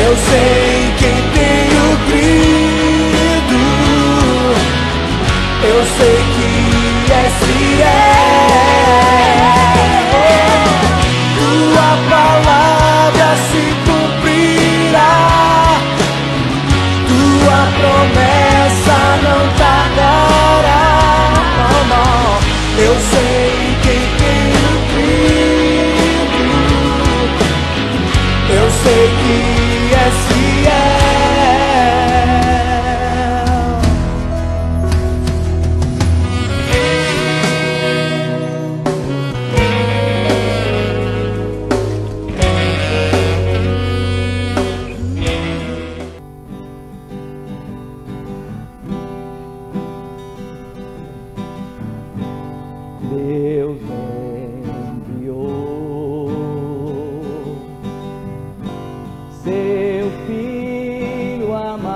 Eu sei quem tenho crido, eu sei que és fiel. Tua palavra se cumprirá, tua promessa não tardará. Oh, não. Eu sei quem tenho crido, eu sei que és fiel. Deus enviou seu Filho amado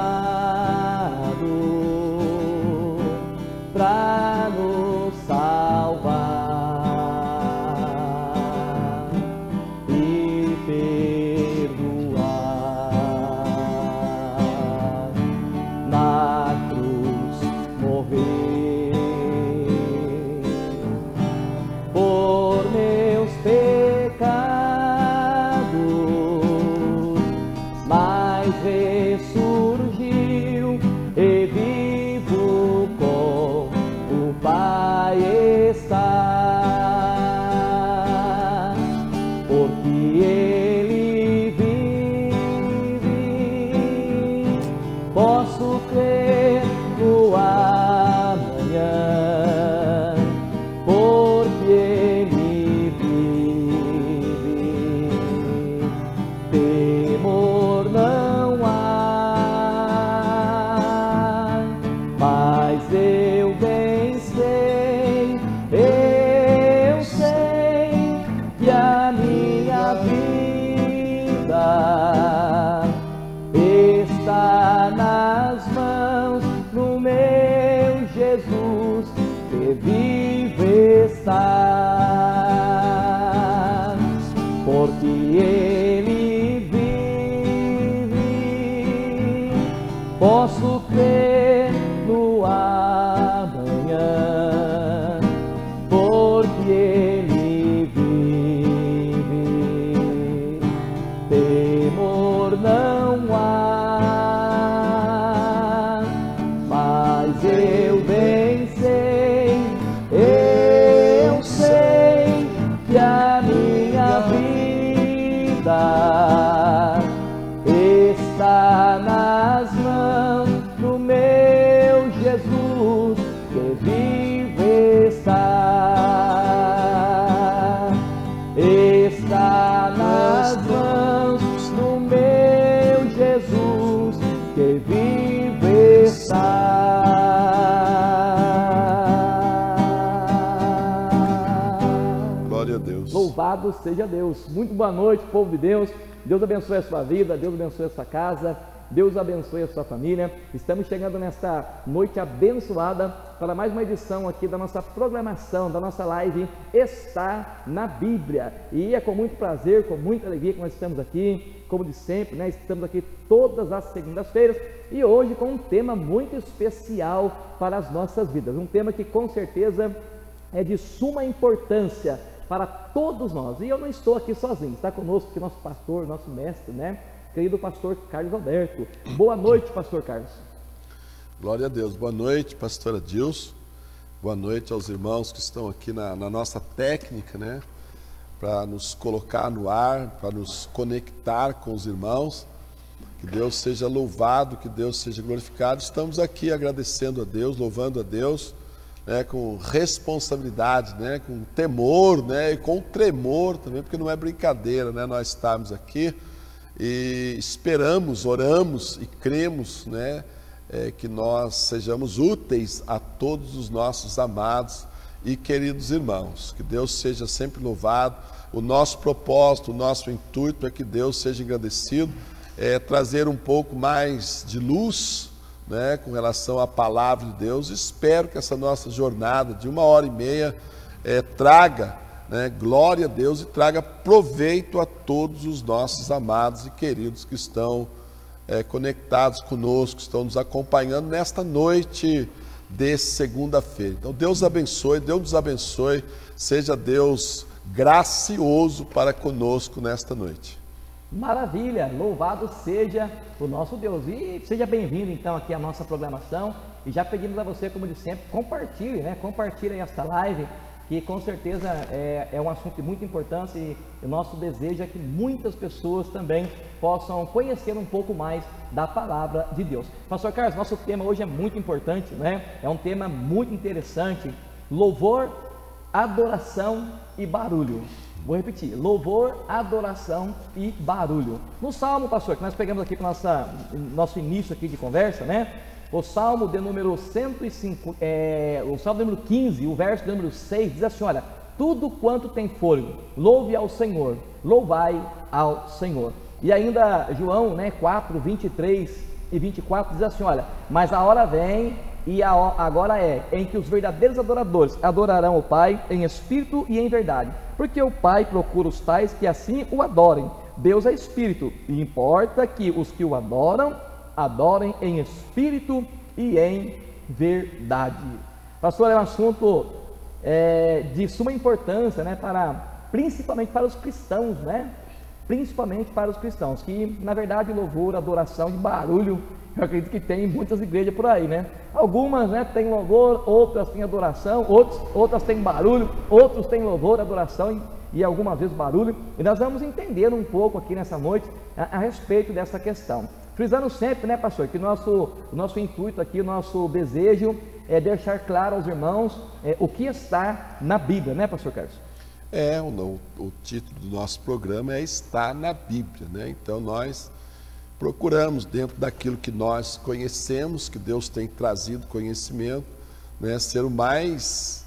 para nos salvar e perdoar. Na cruz morrer por meus pecados, mas ressurgiu e vivo com o Pai está, porque Ele vive. Posso crer no amanhã, porque Ele vive. Temor não há, mas eu bem sei, eu sei que a minha vida está nas mãos do meu Jesus, que vive está, porque Ele vive. Posso crer no amanhã, porque Ele vive. Temor não há, mas eu bem sei, eu sei que a minha vida está nas mãos do meu Jesus, que vive está nas mãos do meu Jesus, que vive está. Glória a Deus. Louvado seja Deus. Muito boa noite, povo de Deus. Deus abençoe a sua vida, Deus abençoe a sua casa, Deus abençoe a sua família. Estamos chegando nesta noite abençoada para mais uma edição aqui da nossa programação, da nossa live Está na Bíblia. E é com muito prazer, com muita alegria que nós estamos aqui, como de sempre, né? Estamos aqui todas as segundas-feiras e hoje com um tema muito especial para as nossas vidas. Um tema que com certeza é de suma importância para todos nós. E eu não estou aqui sozinho, está conosco aqui nosso pastor, nosso mestre, né? Querido pastor Carlos Alberto. Boa noite, pastor Carlos. Glória a Deus. Boa noite, pastora Dilson. Boa noite aos irmãos que estão aqui na nossa técnica, né? Para nos colocar no ar, para nos conectar com os irmãos. Que Deus seja louvado, que Deus seja glorificado. Estamos aqui agradecendo a Deus, louvando a Deus, né, com responsabilidade, né, com temor, né, e com tremor também, porque não é brincadeira, né, nós estamos aqui e esperamos, oramos e cremos, né, que nós sejamos úteis a todos os nossos amados e queridos irmãos. Que Deus seja sempre louvado. O nosso propósito, o nosso intuito é que Deus seja engrandecido, trazer um pouco mais de luz, né, com relação à palavra de Deus. Espero que essa nossa jornada de 1h30 traga, né, glória a Deus, e traga proveito a todos os nossos amados e queridos que estão conectados conosco, que estão nos acompanhando nesta noite de segunda-feira. Então Deus nos abençoe, seja Deus gracioso para conosco nesta noite. Maravilha, louvado seja o nosso Deus. E seja bem-vindo então aqui à nossa programação. E já pedimos a você, como de sempre, compartilhe, né? Compartilhe esta live, que com certeza é um assunto de muita importância, e o nosso desejo é que muitas pessoas também possam conhecer um pouco mais da palavra de Deus. Pastor Carlos, nosso tema hoje é muito importante, né? É um tema muito interessante: louvor, adoração e barulho. Vou repetir: louvor, adoração e barulho. No Salmo, pastor, que nós pegamos aqui para nosso início aqui de conversa, né? O Salmo de número 105, o Salmo número 15, o verso de número 6, diz assim: olha, tudo quanto tem fôlego, louve ao Senhor, louvai ao Senhor. E ainda João, né, 4, 23 e 24, diz assim: olha, mas a hora vem, e agora é, em que os verdadeiros adoradores adorarão o Pai em espírito e em verdade, porque o Pai procura os tais que assim o adorem. Deus é espírito, e importa que os que o adoram, adorem em espírito e em verdade. Pastor, é um assunto de suma importância, né, principalmente para os cristãos, né? Principalmente para os cristãos, que na verdade louvor, adoração e barulho, eu acredito que tem em muitas igrejas por aí, né? Algumas, né, têm louvor, outras têm adoração, outras têm barulho, outros têm louvor, adoração e algumas vezes barulho. E nós vamos entender um pouco aqui nessa noite a respeito dessa questão. Frisando sempre, né, pastor, que o nosso intuito aqui, o nosso desejo é deixar claro aos irmãos o que está na Bíblia, né, pastor Carlos? O título do nosso programa é Está na Bíblia, né? Então nós procuramos, dentro daquilo que nós conhecemos, que Deus tem trazido conhecimento, né, ser o mais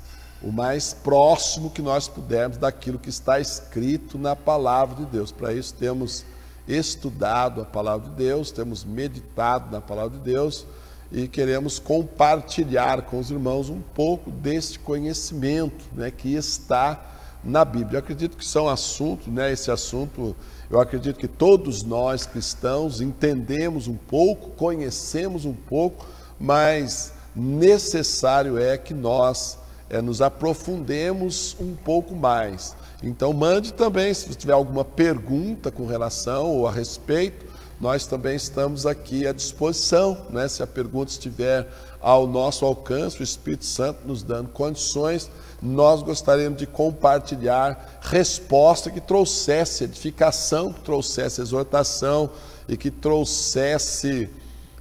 próximo que nós pudermos daquilo que está escrito na Palavra de Deus. Para isso temos estudado a Palavra de Deus, temos meditado na Palavra de Deus e queremos compartilhar com os irmãos um pouco deste conhecimento, né, que está na Bíblia. Eu acredito que são assuntos, né, esse assunto, eu acredito que todos nós cristãos entendemos um pouco, conhecemos um pouco, mas necessário é que nós nos aprofundemos um pouco mais. Então mande também, se tiver alguma pergunta com relação ou a respeito, nós também estamos aqui à disposição, né? Se a pergunta estiver ao nosso alcance, o Espírito Santo nos dando condições, nós gostaríamos de compartilhar resposta que trouxesse edificação, que trouxesse exortação e que trouxesse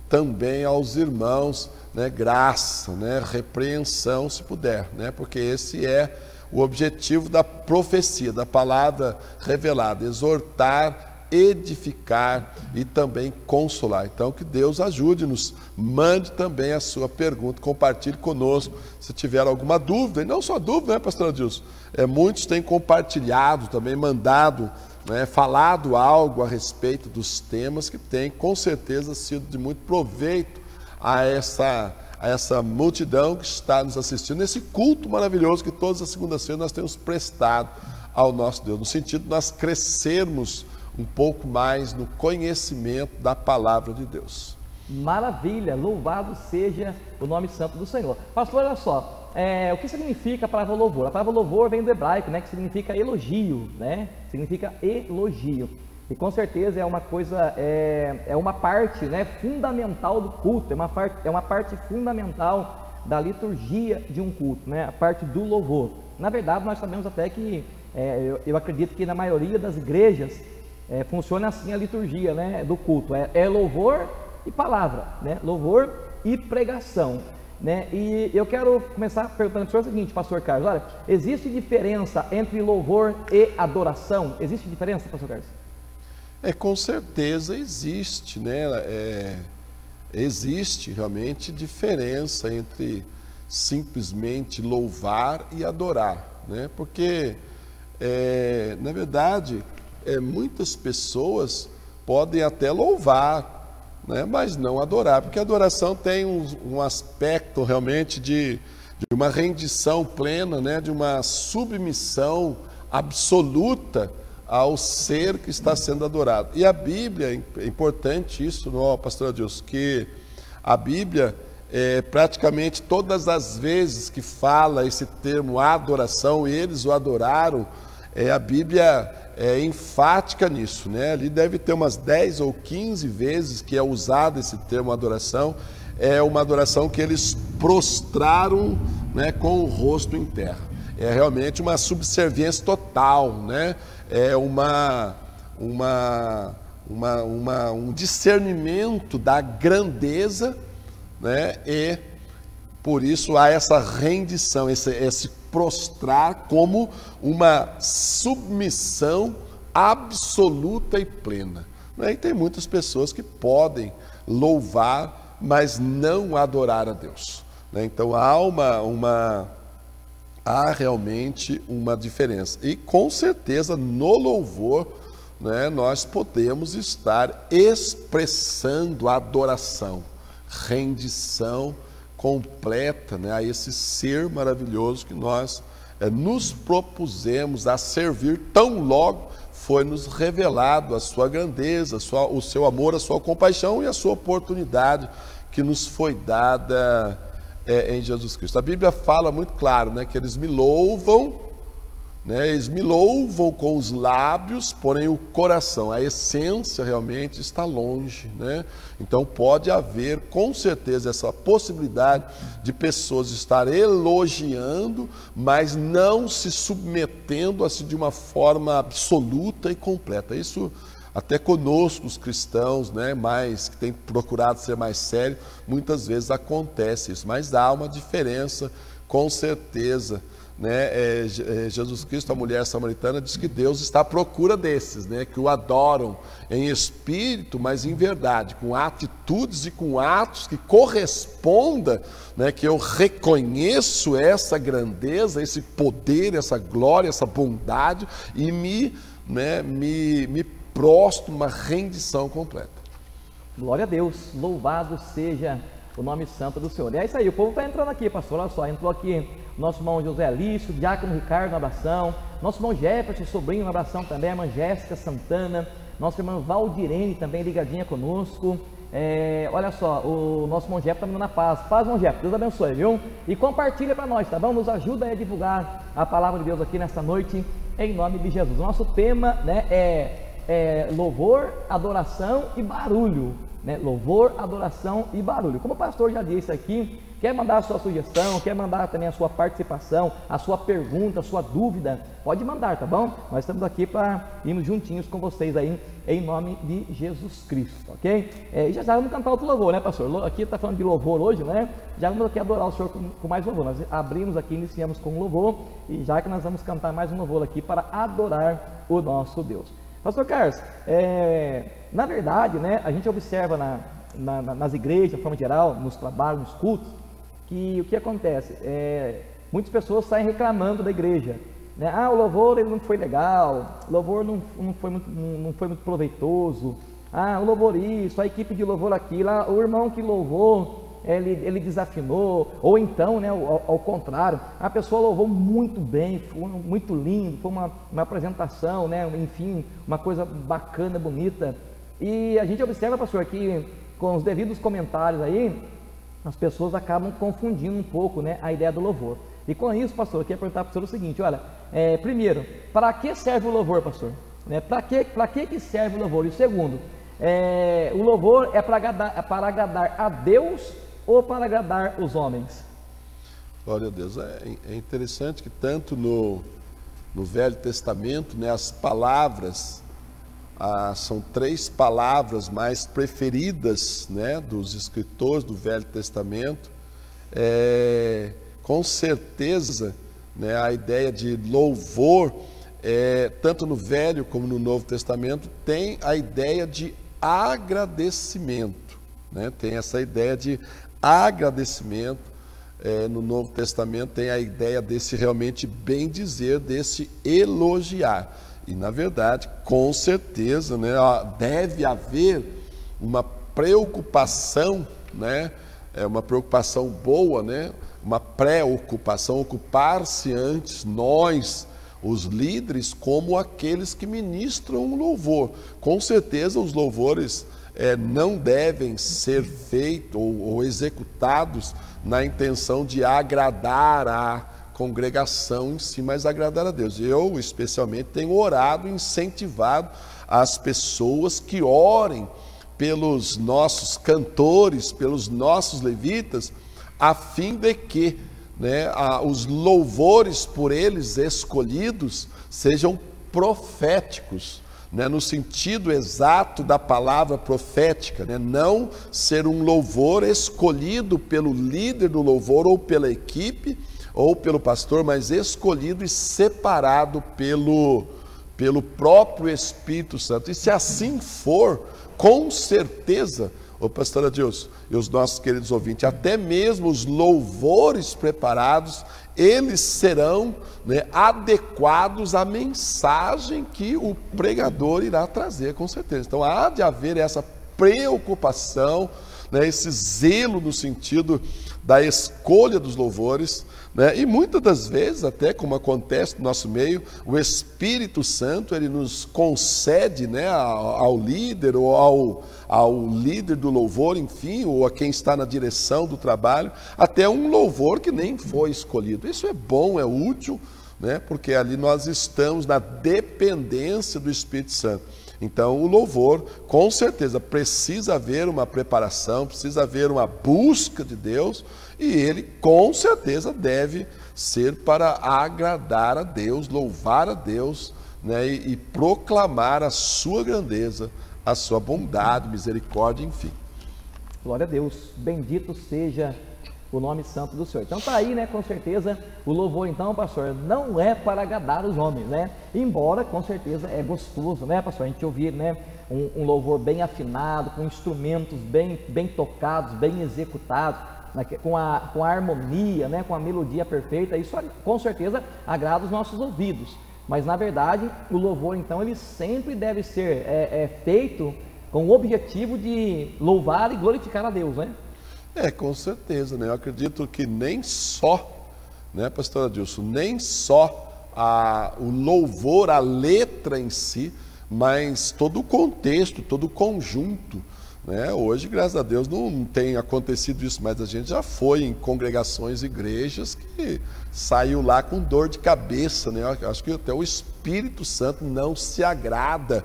também aos irmãos, né, graça, né, repreensão, se puder, né? Porque esse é o objetivo da profecia, da palavra revelada: exortar, edificar e também consolar. Então que Deus ajude-nos, mande também a sua pergunta, compartilhe conosco se tiver alguma dúvida, e não só dúvida, né, pastor Adilson? Muitos têm compartilhado, também mandado, né, falado algo a respeito dos temas que tem com certeza sido de muito proveito a essa multidão que está nos assistindo, nesse culto maravilhoso que todas as segundas-feiras nós temos prestado ao nosso Deus, no sentido de nós crescermos um pouco mais no conhecimento da palavra de Deus. Maravilha, louvado seja o nome santo do Senhor. Pastor, olha só, o que significa a palavra louvor? A palavra louvor vem do hebraico, né, que significa elogio, né? Significa elogio. E com certeza é uma coisa, é uma parte, né, fundamental do culto, é uma parte fundamental da liturgia de um culto, né, a parte do louvor. Na verdade, nós sabemos até que, eu acredito que na maioria das igrejas funciona assim a liturgia, né, do culto, é louvor e palavra, né, louvor e pregação, né? E eu quero começar perguntando para o senhor o seguinte, pastor Carlos: olha, existe diferença entre louvor e adoração? Existe diferença, pastor Carlos? Com certeza existe, né? Existe realmente diferença entre simplesmente louvar e adorar, né? Porque, na verdade, muitas pessoas podem até louvar, né? Mas não adorar, porque a adoração tem um aspecto realmente de uma rendição plena, né? De uma submissão absoluta ao ser que está sendo adorado. E a Bíblia, é importante isso, não, pastor Adilson, que a Bíblia, praticamente todas as vezes que fala esse termo adoração, eles o adoraram, a Bíblia é enfática nisso, né? Ali deve ter umas 10 ou 15 vezes que é usado esse termo adoração. É uma adoração que eles prostraram, né, com o rosto em terra. É realmente uma subserviência total, né? É um discernimento da grandeza, né? E por isso há essa rendição, esse prostrar como uma submissão absoluta e plena. E tem muitas pessoas que podem louvar, mas não adorar a Deus. Então há realmente uma diferença. E com certeza no louvor, né, nós podemos estar expressando adoração, rendição completa, né, a esse ser maravilhoso que nós nos propusemos a servir, tão logo foi nos revelado a sua grandeza, o seu amor, a sua compaixão e a sua oportunidade que nos foi dada em Jesus Cristo. A Bíblia fala muito claro, né, que eles me louvam, né, eles me louvam com os lábios, porém o coração, a essência realmente está longe, né? Então pode haver com certeza essa possibilidade de pessoas estar elogiando, mas não se submetendo assim de uma forma absoluta e completa. Isso até conosco, os cristãos, né, que têm procurado ser mais sérios, muitas vezes acontece isso, mas há uma diferença, com certeza, né? Jesus Cristo, a mulher samaritana, diz que Deus está à procura desses, né, que o adoram em espírito, mas em verdade, com atitudes e com atos que corresponda, né, que eu reconheço essa grandeza, esse poder, essa glória, essa bondade e me prostro uma rendição completa. Glória a Deus, louvado seja o nome santo do Senhor. E é isso aí, o povo está entrando aqui, pastor, olha só, entrou aqui nosso irmão José Alício, Diácono Ricardo, um abração, nosso irmão Jefferson, sobrinho, um abração também, a irmã Jéssica Santana, nossa irmã Valdirene também ligadinha conosco. Olha só, o nosso irmão Jefferson está me dando a paz, irmão Jefferson, Deus abençoe, viu? E compartilha para nós, tá bom? Nos ajuda a divulgar a palavra de Deus aqui nessa noite, em nome de Jesus. O nosso tema, né, é louvor, adoração e barulho, né? Louvor, adoração e barulho. Como o pastor já disse aqui, quer mandar a sua sugestão, quer mandar também a sua participação, a sua pergunta, a sua dúvida, pode mandar, tá bom? Nós estamos aqui para irmos juntinhos com vocês aí, em nome de Jesus Cristo, ok? E já vamos cantar outro louvor, né, pastor? Aqui está falando de louvor hoje, né? Já vamos aqui adorar o Senhor com mais louvor. Nós abrimos aqui, iniciamos com louvor, e já que nós vamos cantar mais um louvor aqui para adorar o nosso Deus. Pastor Carlos, na verdade, né, a gente observa nas igrejas, de forma geral, nos trabalhos, nos cultos, que o que acontece? Muitas pessoas saem reclamando da igreja, né? O louvor ele não foi legal, o louvor não foi muito proveitoso, o louvor isso, a equipe de louvor aquilo, o irmão que louvou, ele desafinou, ou então, né, ao contrário, a pessoa louvou muito bem, foi muito lindo, foi uma apresentação, né, enfim, uma coisa bacana, bonita, e a gente observa, pastor, que com os devidos comentários aí, as pessoas acabam confundindo um pouco, né, a ideia do louvor. E com isso, pastor, eu queria perguntar para o senhor o seguinte, olha, primeiro, para que serve o louvor, pastor? Para que serve o louvor? E segundo, o louvor é para agradar a Deus ou para agradar os homens? Glória a Deus. É interessante que tanto no Velho Testamento, né, as palavras, são 3 palavras mais preferidas, né, dos escritores do Velho Testamento. Com certeza, né, a ideia de louvor, tanto no Velho como no Novo Testamento, tem a ideia de agradecimento, né? Tem essa ideia de agradecimento. No Novo Testamento tem a ideia desse realmente bem dizer, desse elogiar. E na verdade, com certeza, né, deve haver uma preocupação, né, uma preocupação boa, né, uma preocupação, ocupar-se antes, nós, os líderes como aqueles que ministram o louvor. Com certeza os louvores não devem ser feitos ou executados na intenção de agradar a congregação em si, mas agradar a Deus. Eu, especialmente, tenho orado e incentivado as pessoas que orem pelos nossos cantores, pelos nossos levitas, a fim de que os louvores por eles escolhidos sejam proféticos, no sentido exato da palavra profética, não ser um louvor escolhido pelo líder do louvor ou pela equipe ou pelo pastor, mas escolhido e separado pelo próprio Espírito Santo. E se assim for, com certeza, pastor Adilson e os nossos queridos ouvintes, até mesmo os louvores preparados, eles serão adequados à mensagem que o pregador irá trazer, com certeza. Então há de haver essa preocupação, esse zelo no sentido da escolha dos louvores, e muitas das vezes, até como acontece no nosso meio, o Espírito Santo ele nos concede ao líder ou ao líder do louvor, enfim, ou a quem está na direção do trabalho, até um louvor que nem foi escolhido. Isso é bom, é útil, porque ali nós estamos na dependência do Espírito Santo. Então o louvor, com certeza, precisa haver uma preparação, precisa haver uma busca de Deus, e ele com certeza deve ser para agradar a Deus, louvar a Deus, e proclamar a sua grandeza, a sua bondade, misericórdia, enfim. Glória a Deus, bendito seja o nome santo do Senhor. Então tá aí, com certeza, o louvor então, pastor, não é para agradar os homens, embora com certeza é gostoso, pastor, a gente ouvir, um louvor bem afinado, com instrumentos bem tocados, bem executados, com a harmonia, com a melodia perfeita, isso com certeza agrada os nossos ouvidos. Mas na verdade, o louvor então, ele sempre deve ser feito com o objetivo de louvar e glorificar a Deus, com certeza, Eu acredito que nem só, pastor Adilson, nem só o louvor, a letra em si, mas todo o contexto, todo o conjunto, Hoje, graças a Deus, não tem acontecido isso, mas a gente já foi em congregações, igrejas, que saiu lá com dor de cabeça, Eu acho que até o Espírito Santo não se agrada,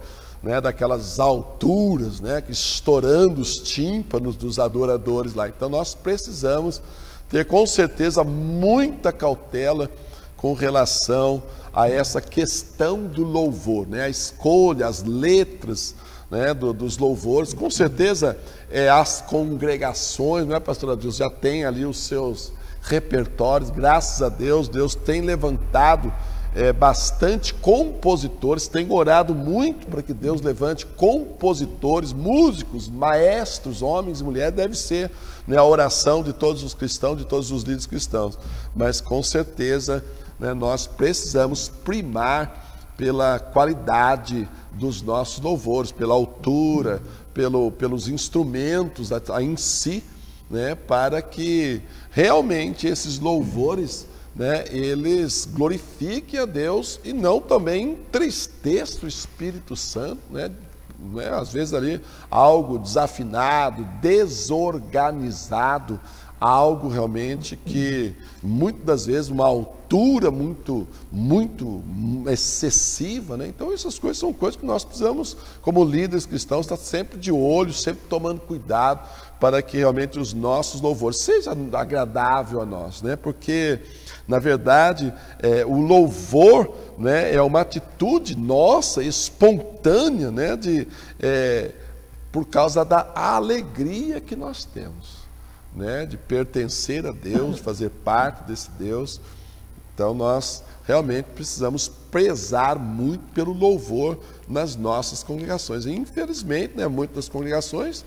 daquelas alturas, que estourando os tímpanos dos adoradores lá. Então nós precisamos ter com certeza muita cautela com relação a essa questão do louvor, a escolha, as letras, dos louvores. Com certeza as congregações, pastor Adilson, já tem ali os seus repertórios, graças a Deus, Deus tem levantado bastante compositores, tem orado muito para que Deus levante compositores, músicos, maestros, homens e mulheres, deve ser a oração de todos os cristãos, de todos os líderes cristãos, mas com certeza nós precisamos primar pela qualidade dos nossos louvores, pela altura, pelos instrumentos em si, para que realmente esses louvores eles glorifiquem a Deus e não também entristeçam o Espírito Santo, às vezes ali algo desafinado, desorganizado, algo realmente que muitas das vezes uma altura muito excessiva, Então essas coisas são coisas que nós precisamos, como líderes cristãos, estar sempre de olho, sempre tomando cuidado para que realmente os nossos louvores sejam agradáveis a nós, Porque na verdade o louvor, é uma atitude nossa, espontânea, por causa da alegria que nós temos, de pertencer a Deus, fazer parte desse Deus. Então nós realmente precisamos prezar muito pelo louvor nas nossas congregações. E, infelizmente, muitas congregações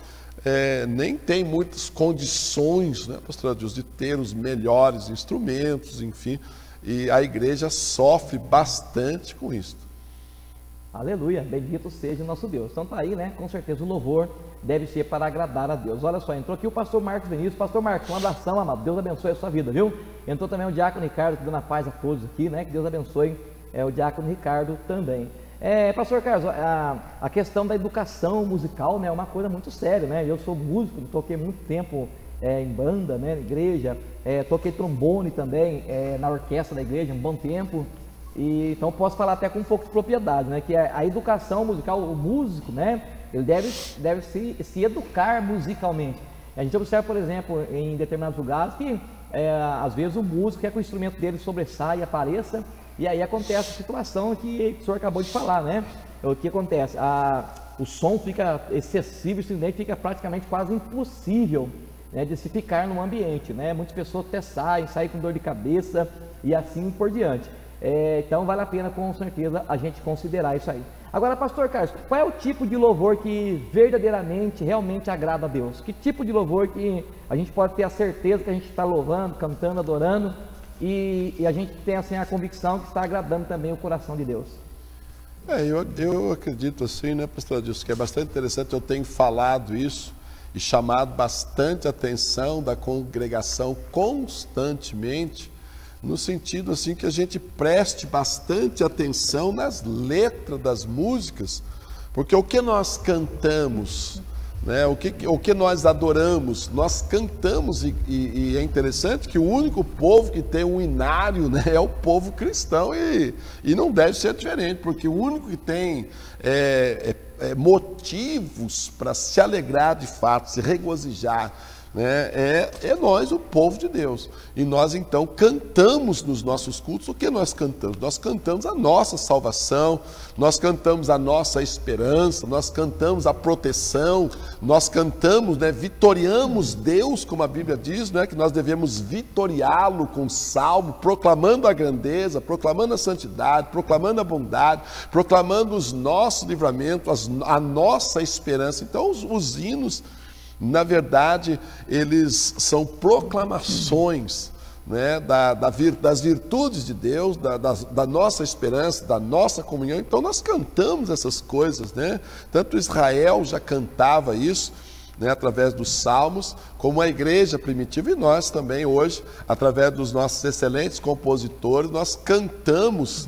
nem têm muitas condições, pastor Adilson, de ter os melhores instrumentos, enfim, e a igreja sofre bastante com isso. Aleluia, bendito seja o nosso Deus. Então tá aí, com certeza o louvor deve ser para agradar a Deus. Olha só, entrou aqui o pastor Marcos Vinícius. Pastor Marcos, um abração, amado, Deus abençoe a sua vida, viu? Entrou também o diácono Ricardo, que dando a paz a todos aqui, que Deus abençoe o diácono Ricardo também. Pastor Carlos, a questão da educação musical, né, é uma coisa muito séria, né? Eu sou músico, toquei muito tempo em banda, né, na igreja, toquei trombone também na orquestra da igreja um bom tempo, e então posso falar até com um pouco de propriedade, né, que a educação musical, o músico, né, ele deve se educar musicalmente. A gente observa, por exemplo, em determinados lugares que às vezes o músico quer que o instrumento dele sobressaia e apareça, e aí acontece a situação que o senhor acabou de falar, né? O que acontece? O som fica excessivo, o instrumento fica praticamente quase impossível, né, de se ficar no ambiente, né? Muitas pessoas até saem com dor de cabeça e assim por diante. Então vale a pena com certeza a gente considerar isso aí. Agora, pastor Carlos, qual é o tipo de louvor que verdadeiramente, realmente agrada a Deus? Que tipo de louvor que a gente pode ter a certeza que a gente está louvando, cantando, adorando e a gente tem assim a convicção que está agradando também o coração de Deus? Eu acredito assim, né, pastor Adilson, que é bastante interessante. Eu tenho falado isso e chamado bastante a atenção da congregação constantemente, no sentido assim que a gente preste bastante atenção nas letras das músicas, porque o que nós cantamos, né, o que nós adoramos, nós cantamos, e é interessante que o único povo que tem um inário, né, é o povo cristão, e não deve ser diferente, porque o único que tem motivos para se alegrar de fato, se regozijar, né, é nós, o povo de Deus. E nós então cantamos nos nossos cultos. O que nós cantamos? Nós cantamos a nossa salvação, nós cantamos a nossa esperança, nós cantamos a proteção, nós cantamos, né, vitoriamos Deus, como a Bíblia diz, né, que nós devemos vitoriá-lo com salmo, proclamando a grandeza, proclamando a santidade, proclamando a bondade, proclamando os nossos livramentos, a nossa esperança. Então os hinos, na verdade, eles são proclamações, né, das virtudes de Deus, da nossa esperança, da nossa comunhão. Então nós cantamos essas coisas, né? Tanto Israel já cantava isso, né, através dos salmos, como a igreja primitiva, e nós também hoje, através dos nossos excelentes compositores, nós cantamos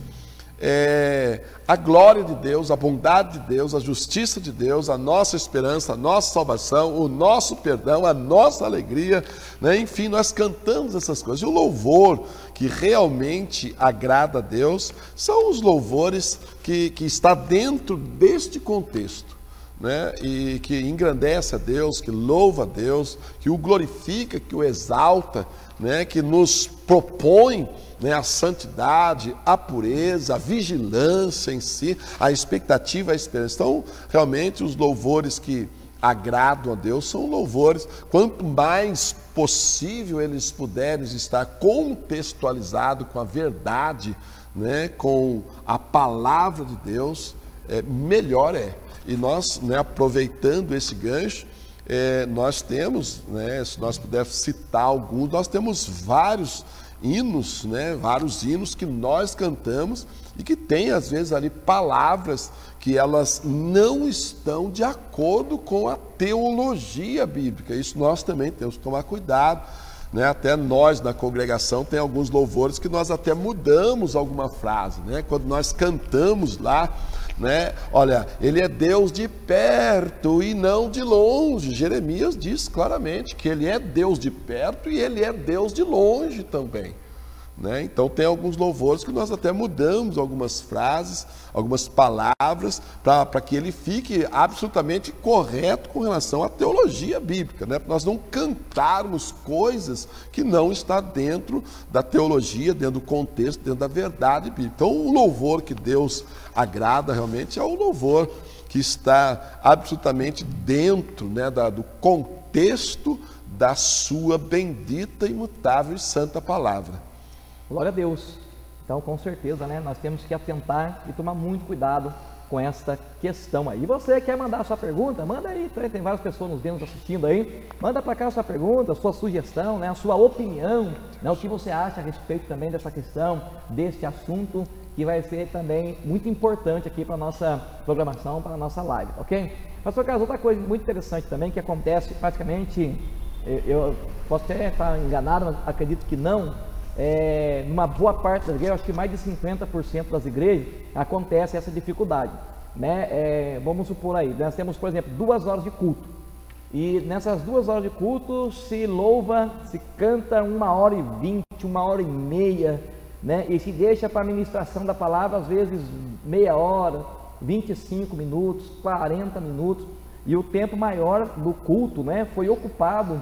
a glória de Deus, a bondade de Deus, a justiça de Deus, a nossa esperança, a nossa salvação, o nosso perdão, a nossa alegria, né? Enfim, nós cantamos essas coisas. E o louvor que realmente agrada a Deus são os louvores que está dentro deste contexto, né? E que engrandece a Deus, que louva a Deus, que o glorifica, que o exalta, né? Que nos propõe, né, a santidade, a pureza, a vigilância em si, a expectativa, a esperança. Então, realmente, os louvores que agradam a Deus são louvores, quanto mais possível eles puderem estar contextualizados com a verdade, né, com a palavra de Deus, melhor é. E nós, né, aproveitando esse gancho, nós temos, né, se nós pudermos citar alguns, nós temos vários hinos, né, vários hinos que nós cantamos e que tem às vezes ali palavras que elas não estão de acordo com a teologia bíblica. Isso nós também temos que tomar cuidado, né? Até nós na congregação tem alguns louvores que nós até mudamos alguma frase, né? Quando nós cantamos lá, né, olha, ele é Deus de perto e não de longe. Jeremias diz claramente que ele é Deus de perto e ele é Deus de longe também, né? Então tem alguns louvores que nós até mudamos algumas frases, algumas palavras, para que ele fique absolutamente correto com relação à teologia bíblica, né? Para nós não cantarmos coisas que não está dentro da teologia, dentro do contexto, dentro da verdade bíblica. Então o louvor que Deus agrada realmente é o louvor que está absolutamente dentro, né, do contexto da sua bendita, imutável e santa palavra. Glória a Deus. Então, com certeza, né, nós temos que atentar e tomar muito cuidado com esta questão aí. E você quer mandar a sua pergunta? Manda aí, tem várias pessoas nos vendo, assistindo aí. Manda para cá a sua pergunta, a sua sugestão, né, a sua opinião, né, o que você acha a respeito também dessa questão, deste assunto, que vai ser também muito importante aqui para a nossa programação, para a nossa live, ok? Pastor Carlos, outra coisa muito interessante também que acontece praticamente, eu posso até estar enganado, mas acredito que não, numa boa parte das igrejas, acho que mais de 50% das igrejas, acontece essa dificuldade, né? Vamos supor aí, nós temos, por exemplo, 2 horas de culto, e nessas 2 horas de culto se louva, se canta 1h20, 1h30, né? E se deixa para a ministração da palavra, às vezes meia hora, 25 minutos, 40 minutos, e o tempo maior do culto, né, foi ocupado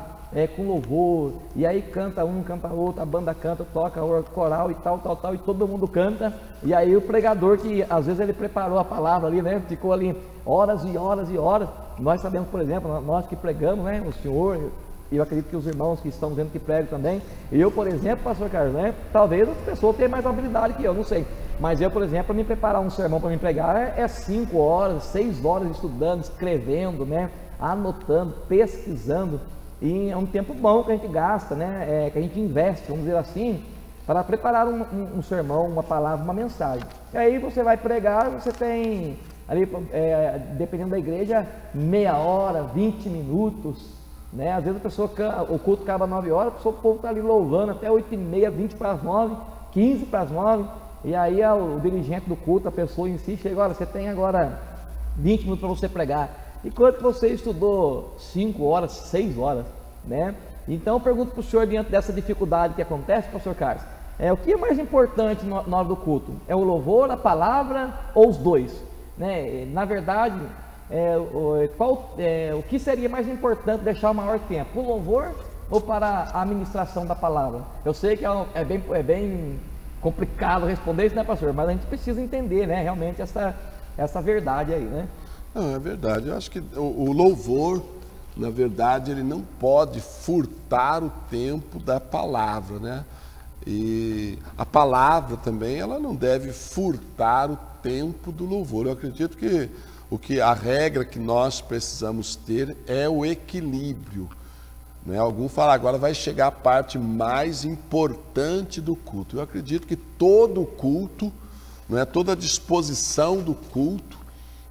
com louvor, e aí canta um, canta outro, a banda canta, toca coral e tal, e todo mundo canta, e aí o pregador, que às vezes ele preparou a palavra ali, né, ficou ali horas e horas e horas. Nós sabemos, por exemplo, nós que pregamos, né, o senhor, e eu acredito que os irmãos que estão vendo que pregam também, eu, por exemplo, pastor Carlos, né, talvez as pessoas tenham mais habilidade que eu, não sei, mas eu, por exemplo, para me preparar um sermão para me pregar, 5 horas, 6 horas estudando, escrevendo, né, anotando, pesquisando, e é um tempo bom que a gente gasta, né, que a gente investe, vamos dizer assim, para preparar um sermão, uma palavra, uma mensagem. E aí você vai pregar, você tem ali, dependendo da igreja, meia hora, 20 minutos, né? Às vezes a pessoa, o culto acaba 9 horas, o povo está ali louvando até 8h30, 20 para as 9, 15 para as 9, e aí o dirigente do culto, a pessoa em si, chega, olha, você tem agora 20 minutos para você pregar. E quanto você estudou 5 horas, 6 horas, né? Então eu pergunto para o senhor, diante dessa dificuldade que acontece, pastor Carlos, o que é mais importante na hora do culto? É o louvor, a palavra ou os dois? Né? Na verdade, o que seria mais importante deixar o maior tempo? O louvor ou para a administração da palavra? Eu sei que é bem complicado responder isso, né, pastor? Mas a gente precisa entender, né, realmente essa verdade aí, né? Não, é verdade. Eu acho que o louvor, na verdade, ele não pode furtar o tempo da palavra, né? E a palavra também, ela não deve furtar o tempo do louvor. Eu acredito que a regra que nós precisamos ter é o equilíbrio, né? Algum fala, agora vai chegar a parte mais importante do culto. Eu acredito que todo o culto, né, toda a disposição do culto,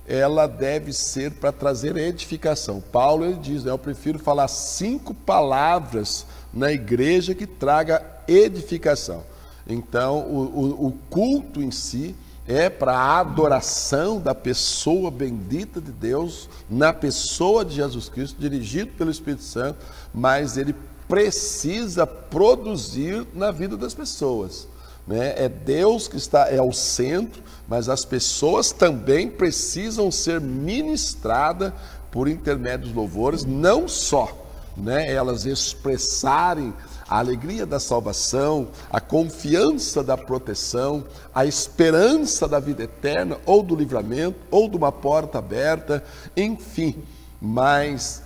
ela deve ser para trazer edificação. Paulo, ele diz, né, eu prefiro falar 5 palavras na igreja que traga edificação. Então, o culto em si é para a adoração da pessoa bendita de Deus, na pessoa de Jesus Cristo, dirigido pelo Espírito Santo, mas ele precisa produzir na vida das pessoas, né? É Deus que é o centro, mas as pessoas também precisam ser ministradas por intermédio dos louvores, não só, né, elas expressarem a alegria da salvação, a confiança da proteção, a esperança da vida eterna, ou do livramento, ou de uma porta aberta, enfim, mas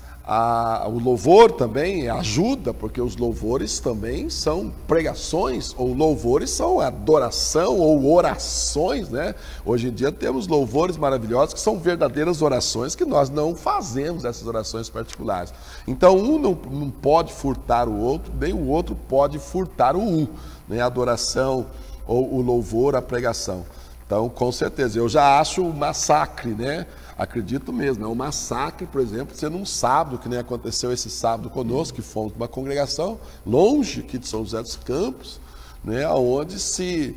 o louvor também ajuda, porque os louvores também são pregações, ou louvores são adoração, ou orações, né? Hoje em dia temos louvores maravilhosos que são verdadeiras orações, que nós não fazemos essas orações particulares. Então um não pode furtar o outro, nem o outro pode furtar o um, né? A adoração ou o louvor, a pregação. Então, com certeza, eu já acho um massacre, né? Acredito mesmo, é um massacre, por exemplo, você num sábado, que nem aconteceu esse sábado conosco, que fomos uma congregação longe aqui de São José dos Campos, né, onde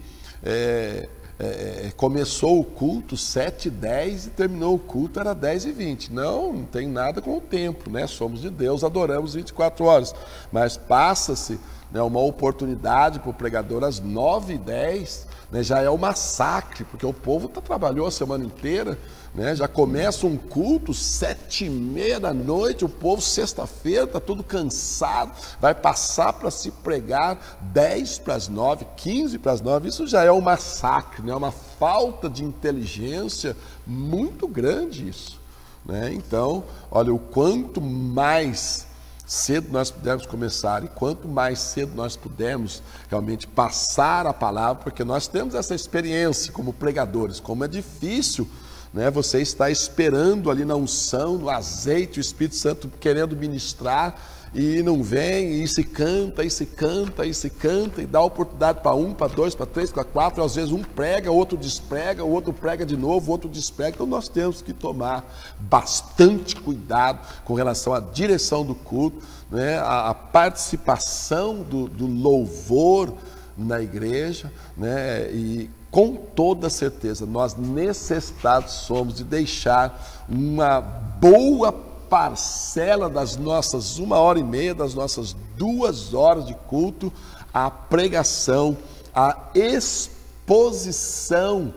começou o culto 7h10 e terminou o culto era 10h20. Não tem nada com o tempo, né? Somos de Deus, adoramos 24 horas, mas passa-se, né, uma oportunidade para o pregador às 9h10, né, já é um massacre, porque o povo trabalhou a semana inteira, né, já começa um culto 7h30 da noite, o povo sexta-feira está todo cansado, vai passar para se pregar 10 para as 9, 15 para as 9, isso já é um massacre, né, uma falta de inteligência muito grande isso, né? Então, olha, o quanto mais cedo nós pudermos começar e quanto mais cedo nós pudermos realmente passar a palavra, porque nós temos essa experiência como pregadores, como é difícil, né? Você está esperando ali na unção, no azeite, o Espírito Santo querendo ministrar e não vem, e se canta, e se canta, e se canta, e dá oportunidade para 1, para 2, para 3, para 4, às vezes um prega, o outro desprega, o outro prega de novo, o outro desprega. Então nós temos que tomar bastante cuidado com relação à direção do culto, né? A participação do louvor, na igreja, né? E com toda certeza nós necessitados somos de deixar uma boa parcela das nossas 1h30, das nossas 2 horas de culto, a pregação, a exposição,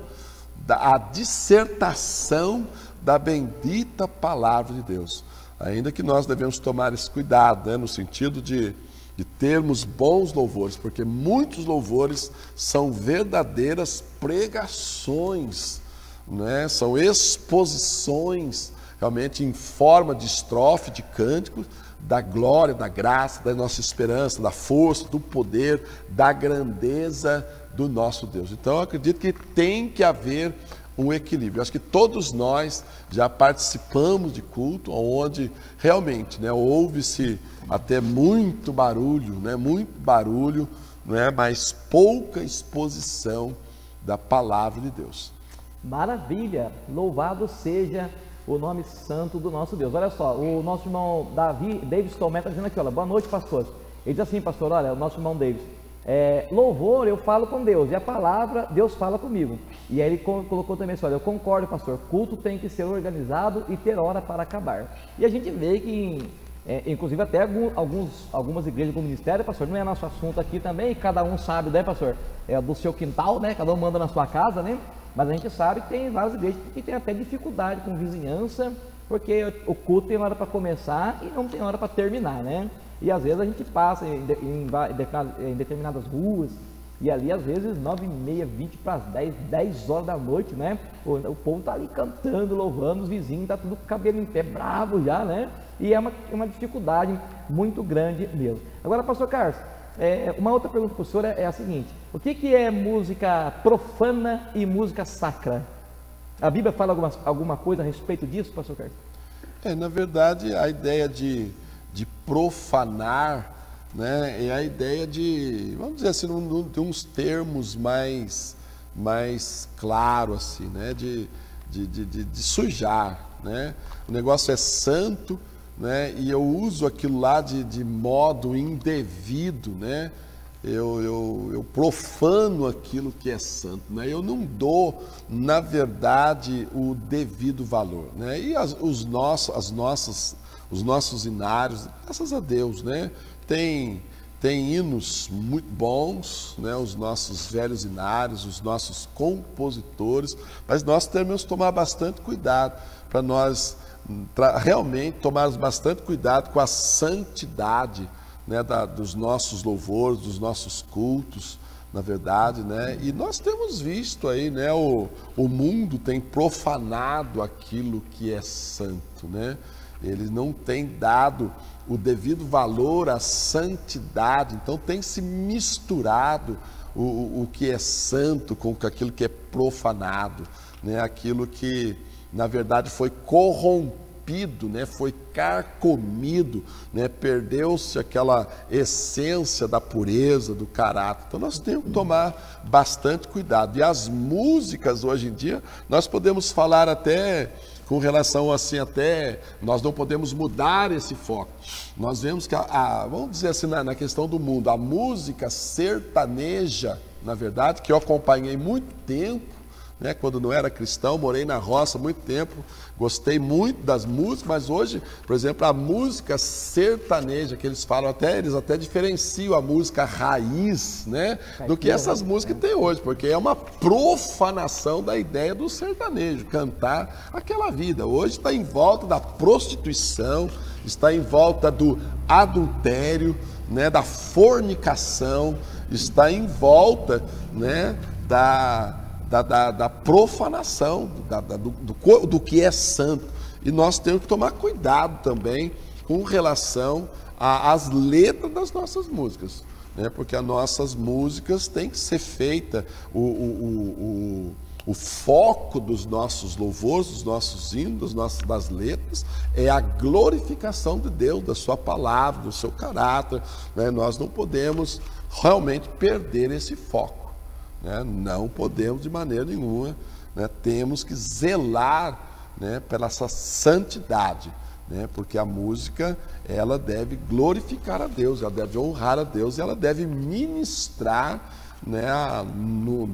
a dissertação da bendita palavra de Deus. Ainda que nós devemos tomar esse cuidado, né, no sentido de termos bons louvores, porque muitos louvores são verdadeiras pregações, né? São exposições realmente em forma de estrofe, de cânticos, da glória, da graça, da nossa esperança, da força, do poder, da grandeza do nosso Deus. Então eu acredito que tem que haver um equilíbrio. Eu acho que todos nós já participamos de culto onde realmente, né, houve-se até muito barulho, né, mas pouca exposição da palavra de Deus. Maravilha! Louvado seja o nome santo do nosso Deus. Olha só, o nosso irmão David Tomé está dizendo aqui, olha, boa noite, pastor. Ele diz assim, pastor, olha, o nosso irmão David, louvor eu falo com Deus, e a palavra Deus fala comigo. E aí ele colocou também assim, olha, eu concordo, pastor, culto tem que ser organizado e ter hora para acabar. E a gente vê que, inclusive até algumas igrejas com ministério, pastor, não é nosso assunto aqui também, cada um sabe, né, pastor, do seu quintal, né, cada um manda na sua casa, né, mas a gente sabe que tem várias igrejas que tem até dificuldade com vizinhança, porque o culto tem hora para começar e não tem hora para terminar, né? E às vezes a gente passa em determinadas ruas, e ali às vezes 9h30, 20 para as 10 horas da noite, né? O povo está ali cantando, louvando, os vizinhos, está tudo com o cabelo em pé, bravo já, né? E é uma dificuldade muito grande mesmo. Agora, pastor Carlos, uma outra pergunta para o senhor é a seguinte: o que é música profana e música sacra? A Bíblia fala alguma coisa a respeito disso, pastor Carlos? Na verdade, a ideia de profanar, né, é a ideia de, vamos dizer assim, de uns termos mais claros, assim, né, de sujar, né? O negócio é santo, né, e eu uso aquilo lá de modo indevido, né? Eu profano aquilo que é santo, né? Eu não dou, na verdade, o devido valor, né? E os nossos hinários, graças a Deus, né? Tem hinos muito bons, né? Os nossos velhos hinários, os nossos compositores, mas nós temos que tomar bastante cuidado para nós realmente tomarmos bastante cuidado com a santidade, né, dos nossos louvores, dos nossos cultos, na verdade, né? E nós temos visto aí, né, o mundo tem profanado aquilo que é santo, né? Ele não tem dado o devido valor à santidade, então tem se misturado o que é santo com aquilo que é profanado, né? Aquilo que, na verdade, foi corrompido, né? Foi carcomido, né? Perdeu-se aquela essência da pureza, do caráter. Então nós temos que tomar bastante cuidado. E as músicas hoje em dia, nós podemos falar até com relação assim, até nós não podemos mudar esse foco. Nós vemos que, vamos dizer assim, na questão do mundo, a música sertaneja, na verdade, que eu acompanhei muito tempo, né, quando não era cristão, morei na roça há muito tempo, gostei muito das músicas, mas hoje, por exemplo, a música sertaneja, que eles falam, eles até diferenciam a música raiz, né, do que essas músicas que tem hoje, porque é uma profanação da ideia do sertanejo, cantar aquela vida. Hoje está em volta da prostituição, está em volta do adultério, né, da fornicação, está em volta, né, da profanação, do que é santo. E nós temos que tomar cuidado também com relação às letras das nossas músicas, né? Porque as nossas músicas têm que ser feita, o foco dos nossos louvores, dos nossos hinos, das letras, é a glorificação de Deus, da sua palavra, do seu caráter, né? Nós não podemos realmente perder esse foco. Não podemos de maneira nenhuma, né? Temos que zelar, né, pela essa santidade, né? Porque a música, ela deve glorificar a Deus, ela deve honrar a Deus, ela deve ministrar né,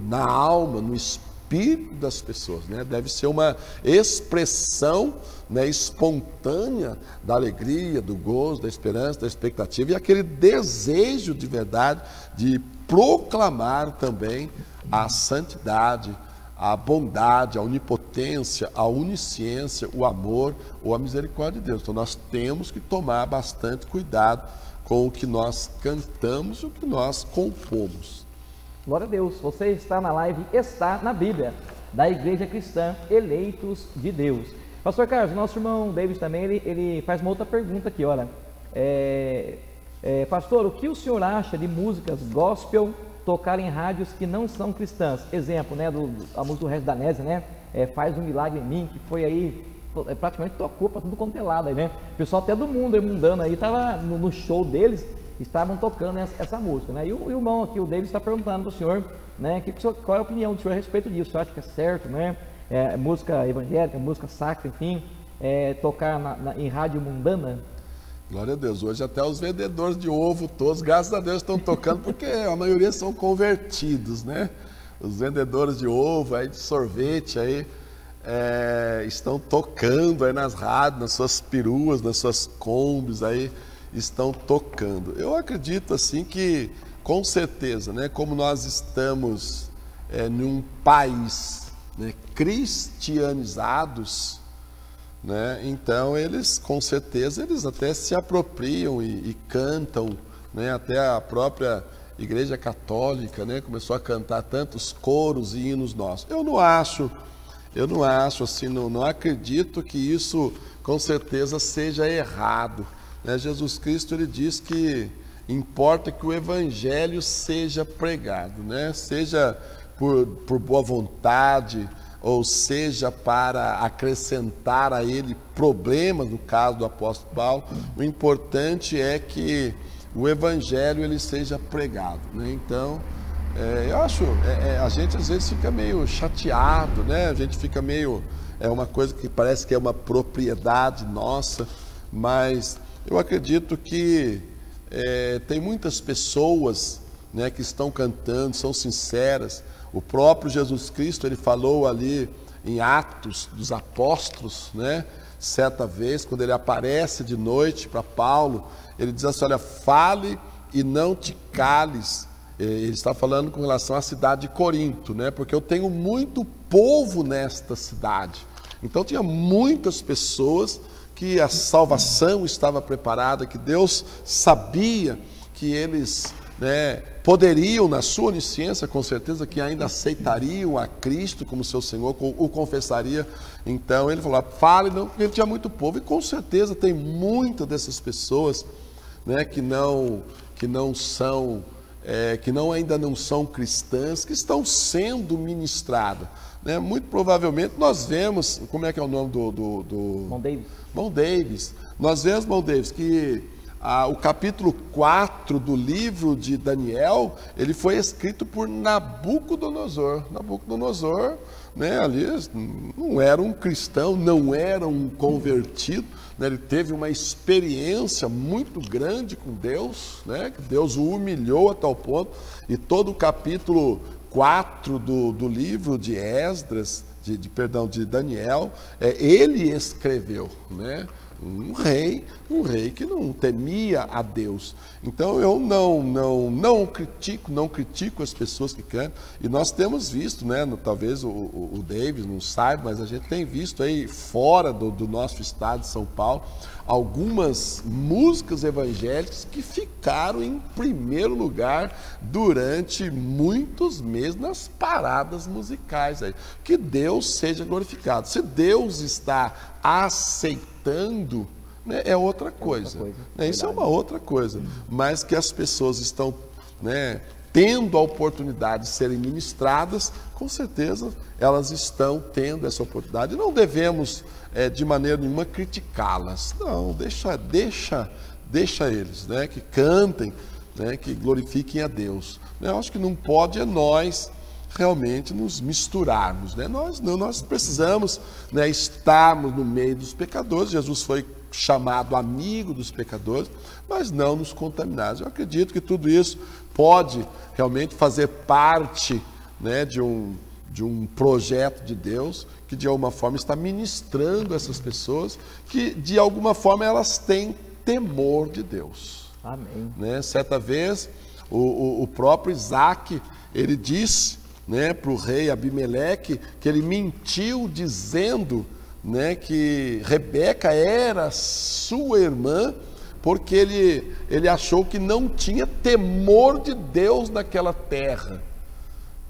na alma, no espírito das pessoas, né? Deve ser uma expressão, né, espontânea da alegria, do gozo, da esperança, da expectativa e aquele desejo de verdade de proclamar também a santidade, a bondade, a onipotência, a onisciência, o amor ou a misericórdia de Deus. Então nós temos que tomar bastante cuidado com o que nós cantamos, o que nós compomos. Glória a Deus, você está na live, está na Bíblia, da Igreja Cristã, eleitos de Deus. Pastor Carlos, nosso irmão David também, ele faz uma outra pergunta aqui, olha. Pastor, o que o senhor acha de músicas gospel tocar em rádios que não são cristãs? Exemplo, né, a música do Regis Danese, né? Faz um milagre em mim, que foi aí, praticamente tocou para tudo quanto é lado aí, né? O pessoal até do mundo mundano aí, estava no show deles, estavam tocando essa música, né? E o irmão aqui, o David, está perguntando para o senhor, né, qual é a opinião do senhor a respeito disso? O senhor acha que é certo, né? Música evangélica, música sacra, enfim, tocar em rádio mundana? Glória a Deus, hoje até os vendedores de ovo todos, graças a Deus, estão tocando, porque a maioria são convertidos, né? Os vendedores de ovo, aí, de sorvete, aí, estão tocando aí nas rádios, nas suas peruas, nas suas combis, aí, estão tocando. Eu acredito assim que, com certeza, né, como nós estamos num país, né, cristianizados, né, então eles, com certeza, eles até se apropriam e cantam, né, até a própria Igreja Católica, né, começou a cantar tantos coros e hinos nossos. Eu não acho assim, não acredito que isso, com certeza, seja errado. Jesus Cristo, ele diz que importa que o evangelho seja pregado, né? Seja por boa vontade, ou seja para acrescentar a ele problemas, no caso do apóstolo Paulo. O importante é que o evangelho ele seja pregado, né? Então, eu acho, a gente às vezes fica meio chateado, né? A gente fica meio, uma coisa que parece que é uma propriedade nossa, mas eu acredito que tem muitas pessoas, né, que estão cantando, são sinceras. O próprio Jesus Cristo, ele falou ali em Atos dos Apóstolos, né, certa vez, quando ele aparece de noite para Paulo, ele diz assim, olha, fale e não te cales. Ele está falando com relação à cidade de Corinto, né, porque eu tenho muito povo nesta cidade. Então tinha muitas pessoas que a salvação estava preparada, que Deus sabia que eles, né, poderiam, na sua onisciência, com certeza, que ainda aceitariam a Cristo como seu Senhor, o confessaria. Então ele falou, fale, não, porque ele tinha muito povo, e com certeza tem muitas dessas pessoas, né, que ainda não são cristãs, que estão sendo ministradas, né? Muito provavelmente nós vemos, como é que é o nome do Bom Davis. Nós vemos, Bom Davis, que o capítulo 4 do livro de Daniel, ele foi escrito por Nabucodonosor. Nabucodonosor, né, ali não era um cristão, não era um convertido, né, ele teve uma experiência muito grande com Deus, né, que Deus o humilhou a tal ponto, e todo o capítulo 4 do livro de Esdras, de Daniel, ele escreveu, né? Um rei que não temia a Deus. Então eu não critico as pessoas que cantam, e nós temos visto, né, talvez o David não saiba, mas a gente tem visto aí fora do nosso estado de São Paulo, algumas músicas evangélicas que ficaram em primeiro lugar durante muitos meses nas paradas musicais aí. Que Deus seja glorificado. Se Deus está aceitando, né, é outra coisa. Né, isso é uma outra coisa. Mas que as pessoas estão, né, tendo a oportunidade de serem ministradas, com certeza elas estão tendo essa oportunidade. Não devemos, de maneira nenhuma, criticá-las. Não, deixa eles, né, que cantem, né, que glorifiquem a Deus. Eu acho que não pode nós realmente nos misturarmos, né? Nós precisamos, né, estarmos no meio dos pecadores. Jesus foi chamado amigo dos pecadores, mas não nos contaminados. Eu acredito que tudo isso pode realmente fazer parte, né, de um projeto de Deus que de alguma forma está ministrando essas pessoas que de alguma forma elas têm temor de Deus. Amém. Né? Certa vez o próprio Isaac, ele disse, né, para o rei Abimeleque que ele mentiu dizendo, né, que Rebeca era sua irmã, porque ele achou que não tinha temor de Deus naquela terra.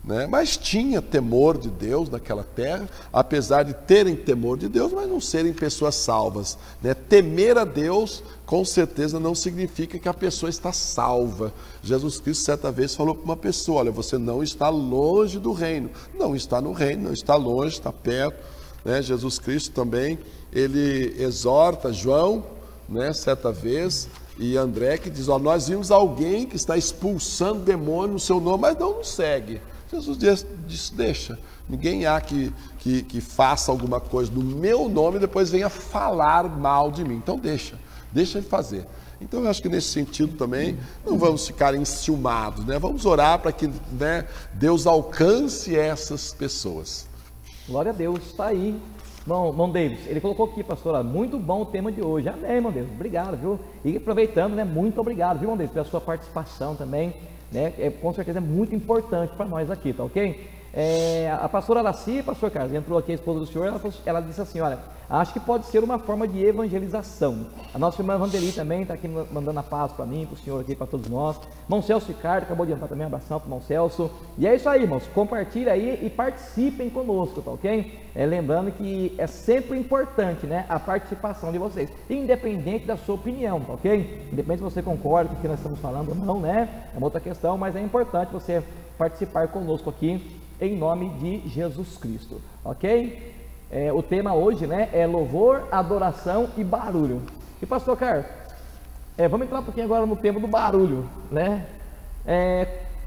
Né? Mas tinha temor de Deus naquela terra, apesar de terem temor de Deus, mas não serem pessoas salvas. Né? Temer a Deus, com certeza, não significa que a pessoa está salva. Jesus Cristo, certa vez, falou para uma pessoa: olha, você não está longe do reino. Não está no reino, não está longe, está perto. Né? Jesus Cristo também, ele exorta João, né, certa vez, e André, que diz: ó, nós vimos alguém que está expulsando demônio no seu nome, mas não nos segue. Jesus disse: deixa, ninguém há que faça alguma coisa no meu nome e depois venha falar mal de mim. Então deixa ele fazer. Então eu acho que nesse sentido também não vamos ficar enciumados, né? Vamos orar para que, né, Deus alcance essas pessoas. Glória a Deus, está aí. Irmão Davis, ele colocou aqui, pastor, muito bom o tema de hoje. Amém, irmão Davis, obrigado, viu? E aproveitando, né, muito obrigado, viu, irmão Davis, pela sua participação também. Né, com certeza é muito importante para nós aqui, tá ok? A pastora Araci, pastor Carlos, entrou aqui, a esposa do senhor, ela disse assim: olha, acho que pode ser uma forma de evangelização. A nossa irmã Vandeli também está aqui mandando a paz para mim, para o senhor aqui, para todos nós. Irmão Celso Ricardo acabou de entrar também, um abração para o irmão Celso. E é isso aí, irmãos, compartilhem aí e participem conosco, tá ok? Lembrando que é sempre importante, né, a participação de vocês, independente da sua opinião, tá ok? Independente se você concorda com o que nós estamos falando ou não, né? É uma outra questão, mas é importante você participar conosco aqui, em nome de Jesus Cristo, ok? O tema hoje, né, é louvor, adoração e barulho. E pastor Carlos, vamos entrar um pouquinho agora no tema do barulho, né?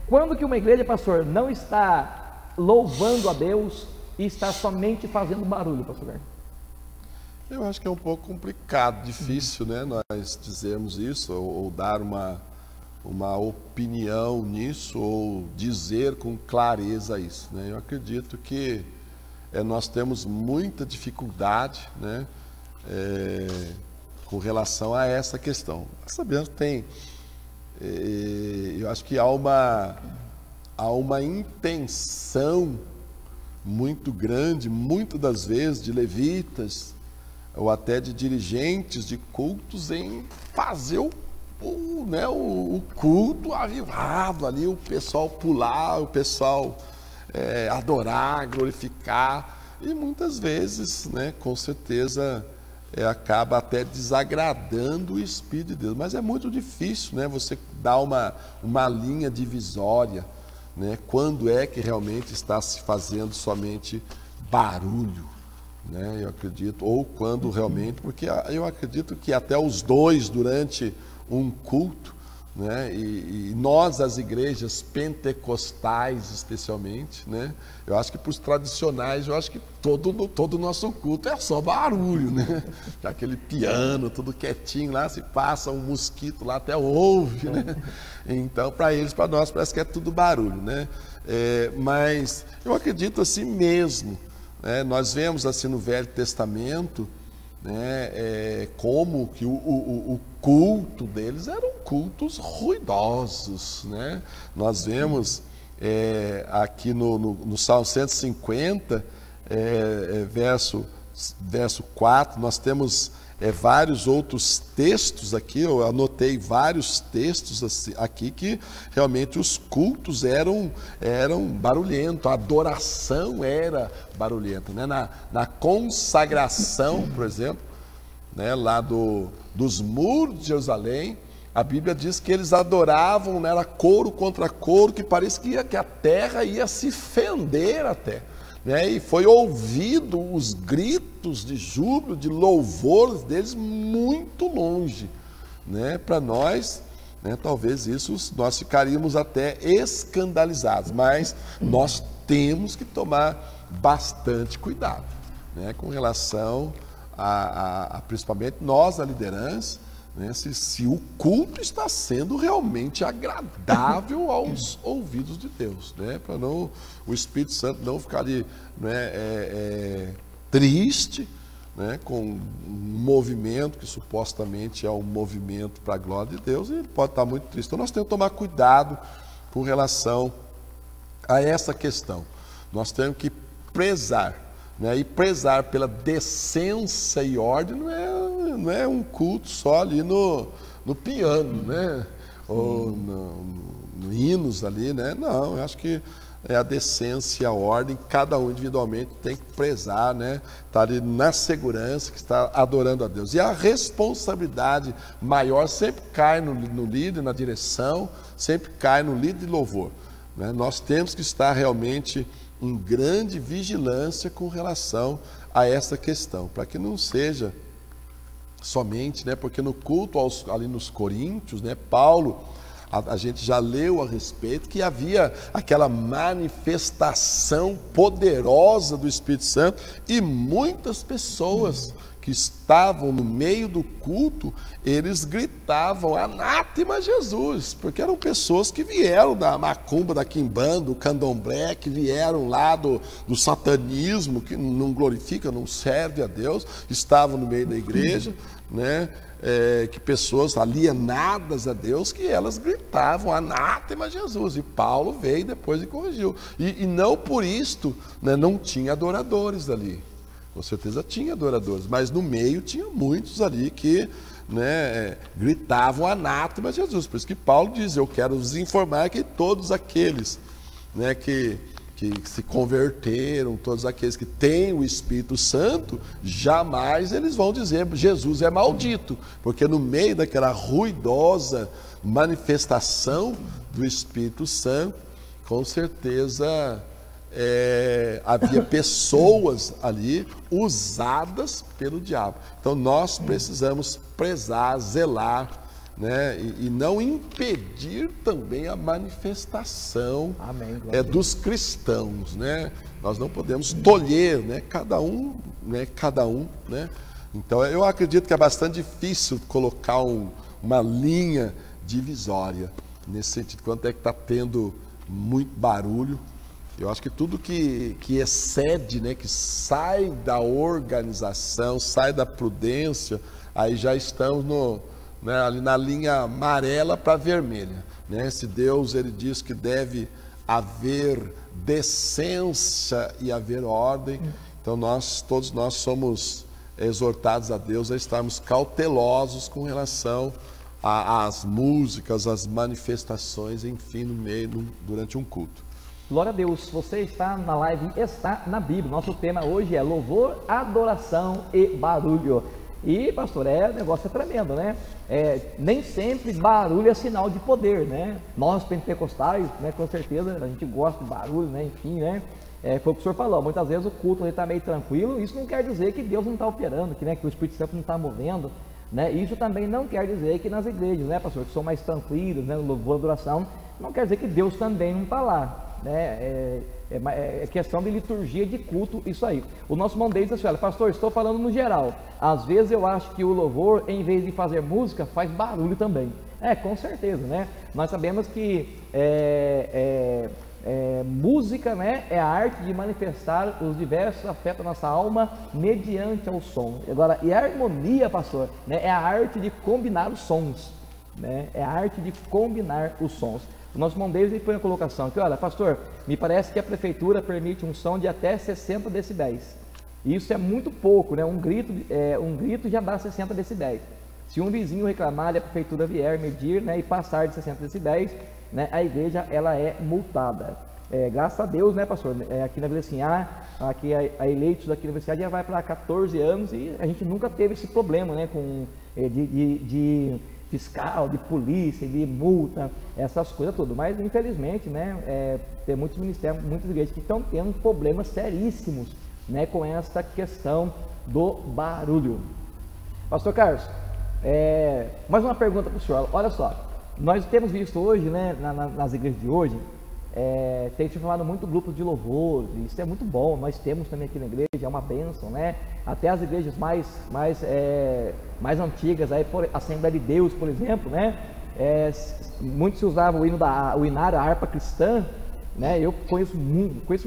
Quando que uma igreja, pastor, não está louvando a Deus e está somente fazendo barulho, pastor Carlos? Eu acho que é um pouco complicado, difícil, né, nós dizermos isso ou dar uma opinião nisso, ou dizer com clareza isso, né? Eu acredito que nós temos muita dificuldade, né, com relação a essa questão. Sabemos que tem, eu acho que há uma intenção muito grande, muitas das vezes, de levitas ou até de dirigentes de cultos em fazer o culto avivado ali, o pessoal pular, o pessoal adorar, glorificar, e muitas vezes, né, com certeza acaba até desagradando o Espírito de Deus, mas é muito difícil, né, você dar uma linha divisória, né, quando é que realmente está se fazendo somente barulho, né, eu acredito, ou quando realmente, porque eu acredito que até os dois durante um culto, né? E nós, as igrejas pentecostais especialmente, né? Eu acho que para os tradicionais, eu acho que todo o nosso culto é só barulho, né? Aquele piano, tudo quietinho lá, se passa um mosquito lá, até ouve, né? Então, para eles, para nós, parece que é tudo barulho, né? Mas eu acredito assim mesmo, né? Nós vemos assim no Velho Testamento, né, como que o culto deles eram cultos ruidosos, né? Nós vemos aqui no Salmo 150, verso 4, nós temos vários outros textos aqui, eu anotei vários textos aqui que realmente os cultos eram barulhentos, a adoração era barulhenta, né? Na consagração, por exemplo, né, lá dos muros de Jerusalém, a Bíblia diz que eles adoravam, né, era coro contra coro, que parecia que a terra ia se fender até. Né, e foi ouvido os gritos de júbilo, de louvor deles muito longe, né? Para nós, né, talvez isso nós ficaríamos até escandalizados, mas nós temos que tomar bastante cuidado, né, com relação principalmente nós, a liderança, né, se o culto está sendo realmente agradável aos ouvidos de Deus, né, para não o Espírito Santo não ficar ali, né, triste, né, com um movimento que supostamente é um movimento para a glória de Deus, e ele pode estar muito triste. Então nós temos que tomar cuidado com relação a essa questão. Nós temos que prezar, né, e prezar pela decência e ordem não é um culto só ali no piano, né, ou no hinos ali, né? Não, eu acho que é a decência e a ordem, cada um individualmente tem que prezar, né? Estar ali na segurança, que está adorando a Deus. E a responsabilidade maior sempre cai no líder, na direção, sempre cai no líder de louvor, né? Nós temos que estar realmente em grande vigilância com relação a essa questão, para que não seja somente, né? Porque no culto ali nos Coríntios, né? Paulo, a gente já leu a respeito que havia aquela manifestação poderosa do Espírito Santo e muitas pessoas que estavam no meio do culto, eles gritavam anátema Jesus, porque eram pessoas que vieram da macumba, da quimbanda, do candomblé, que vieram lá do satanismo, que não glorifica, não serve a Deus, estavam no meio da igreja, né? Que pessoas alienadas a Deus, que elas gritavam anátema Jesus, e Paulo veio depois e corrigiu, e não por isto, né, não tinha adoradores ali, com certeza tinha adoradores, mas no meio tinha muitos ali que, né, gritavam anátema Jesus. Por isso que Paulo diz: eu quero vos informar que todos aqueles, né, que se converteram, todos aqueles que têm o Espírito Santo, jamais eles vão dizer Jesus é maldito, porque no meio daquela ruidosa manifestação do Espírito Santo, com certeza havia pessoas ali usadas pelo diabo. Então nós precisamos prezar, zelar, né, e não impedir também a manifestação dos cristãos, né? Nós não podemos tolher, né, cada um, né? Então eu acredito que é bastante difícil colocar uma linha divisória nesse sentido, quanto é que está tendo muito barulho. Eu acho que tudo que excede, né, que sai da organização, sai da prudência, aí já estamos né, ali na linha amarela para vermelha, né? Se Deus ele diz que deve haver decência e haver ordem, então todos nós somos exortados a Deus a estarmos cautelosos com relação às músicas, às manifestações, enfim, durante um culto. Glória a Deus, você está na live, está na Bíblia. Nosso tema hoje é louvor, adoração e barulho. E, pastor, o negócio é tremendo, né? Nem sempre barulho é sinal de poder, né? Nós pentecostais, né, com certeza, a gente gosta de barulho, né? Enfim, né? Foi o que o senhor falou, muitas vezes o culto está meio tranquilo, isso não quer dizer que Deus não está operando, que o Espírito Santo não está movendo, né? Isso também não quer dizer que nas igrejas, né, pastor, que são mais tranquilos, né, no louvor, adoração, não quer dizer que Deus também não está lá, né? É questão de liturgia de culto, isso aí. O nosso irmão Deide diz assim: olha, pastor, estou falando no geral, às vezes eu acho que o louvor, em vez de fazer música, faz barulho também. Com certeza, né? Nós sabemos que música, né, é a arte de manifestar os diversos afetos da nossa alma mediante ao som. Agora, e a harmonia, pastor, né, é a arte de combinar os sons, né? É a arte de combinar os sons. O nosso irmão David põe a colocação aqui: olha, pastor, me parece que a prefeitura permite um som de até 60 decibéis. Isso é muito pouco, né? Um grito já dá 60 decibéis. Se um vizinho reclamar e a prefeitura vier medir, né, e passar de 60 decibéis, né, a igreja ela é multada. Graças a Deus, né, pastor? Aqui na Vila Sinhá, aqui a Eleitos aqui na universidade já vai para 14 anos e a gente nunca teve esse problema, né, de fiscal, de polícia, de multa, essas coisas tudo. Mas infelizmente, né, tem muitos ministérios, muitas igrejas que estão tendo problemas seríssimos, né, com essa questão do barulho. Pastor Carlos, mais uma pergunta para o senhor. Olha só, nós temos visto hoje, né, nas igrejas de hoje, tem se formado muito grupos de louvor, e isso é muito bom, nós temos também aqui na igreja, é uma bênção, né? Até as igrejas mais antigas, aí, por Assembleia de Deus, por exemplo, né? Muito se usava o inário, a harpa cristã, né? Eu conheço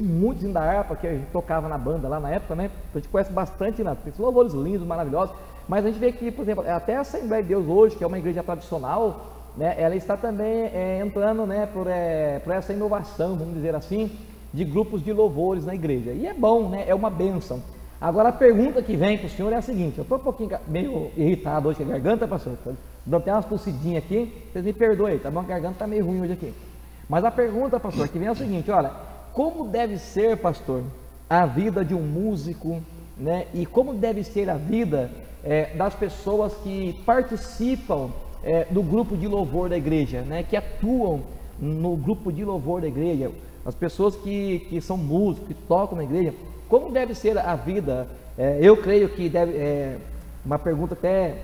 muitos da harpa que a gente tocava na banda lá na época, né? A gente conhece bastante, né? Tem louvores lindos, maravilhosos, mas a gente vê que, por exemplo, até a Assembleia de Deus hoje, que é uma igreja tradicional, né, ela está também entrando, né, por essa inovação, vamos dizer assim, de grupos de louvores na igreja. E é bom, né, é uma bênção. Agora a pergunta que vem para o senhor é a seguinte: eu estou um pouquinho meio irritado hoje com a garganta, pastor, não tem umas tossidinhas aqui, vocês me perdoem, tá bom? A garganta está meio ruim hoje aqui. Mas a pergunta, pastor, que vem é o seguinte: olha, como deve ser, pastor, a vida de um músico, né, e como deve ser a vida das pessoas que participam do grupo de louvor da igreja, né, que atuam no grupo de louvor da igreja, as pessoas que são músicos, que tocam na igreja, como deve ser a vida? Eu creio que deve, uma pergunta até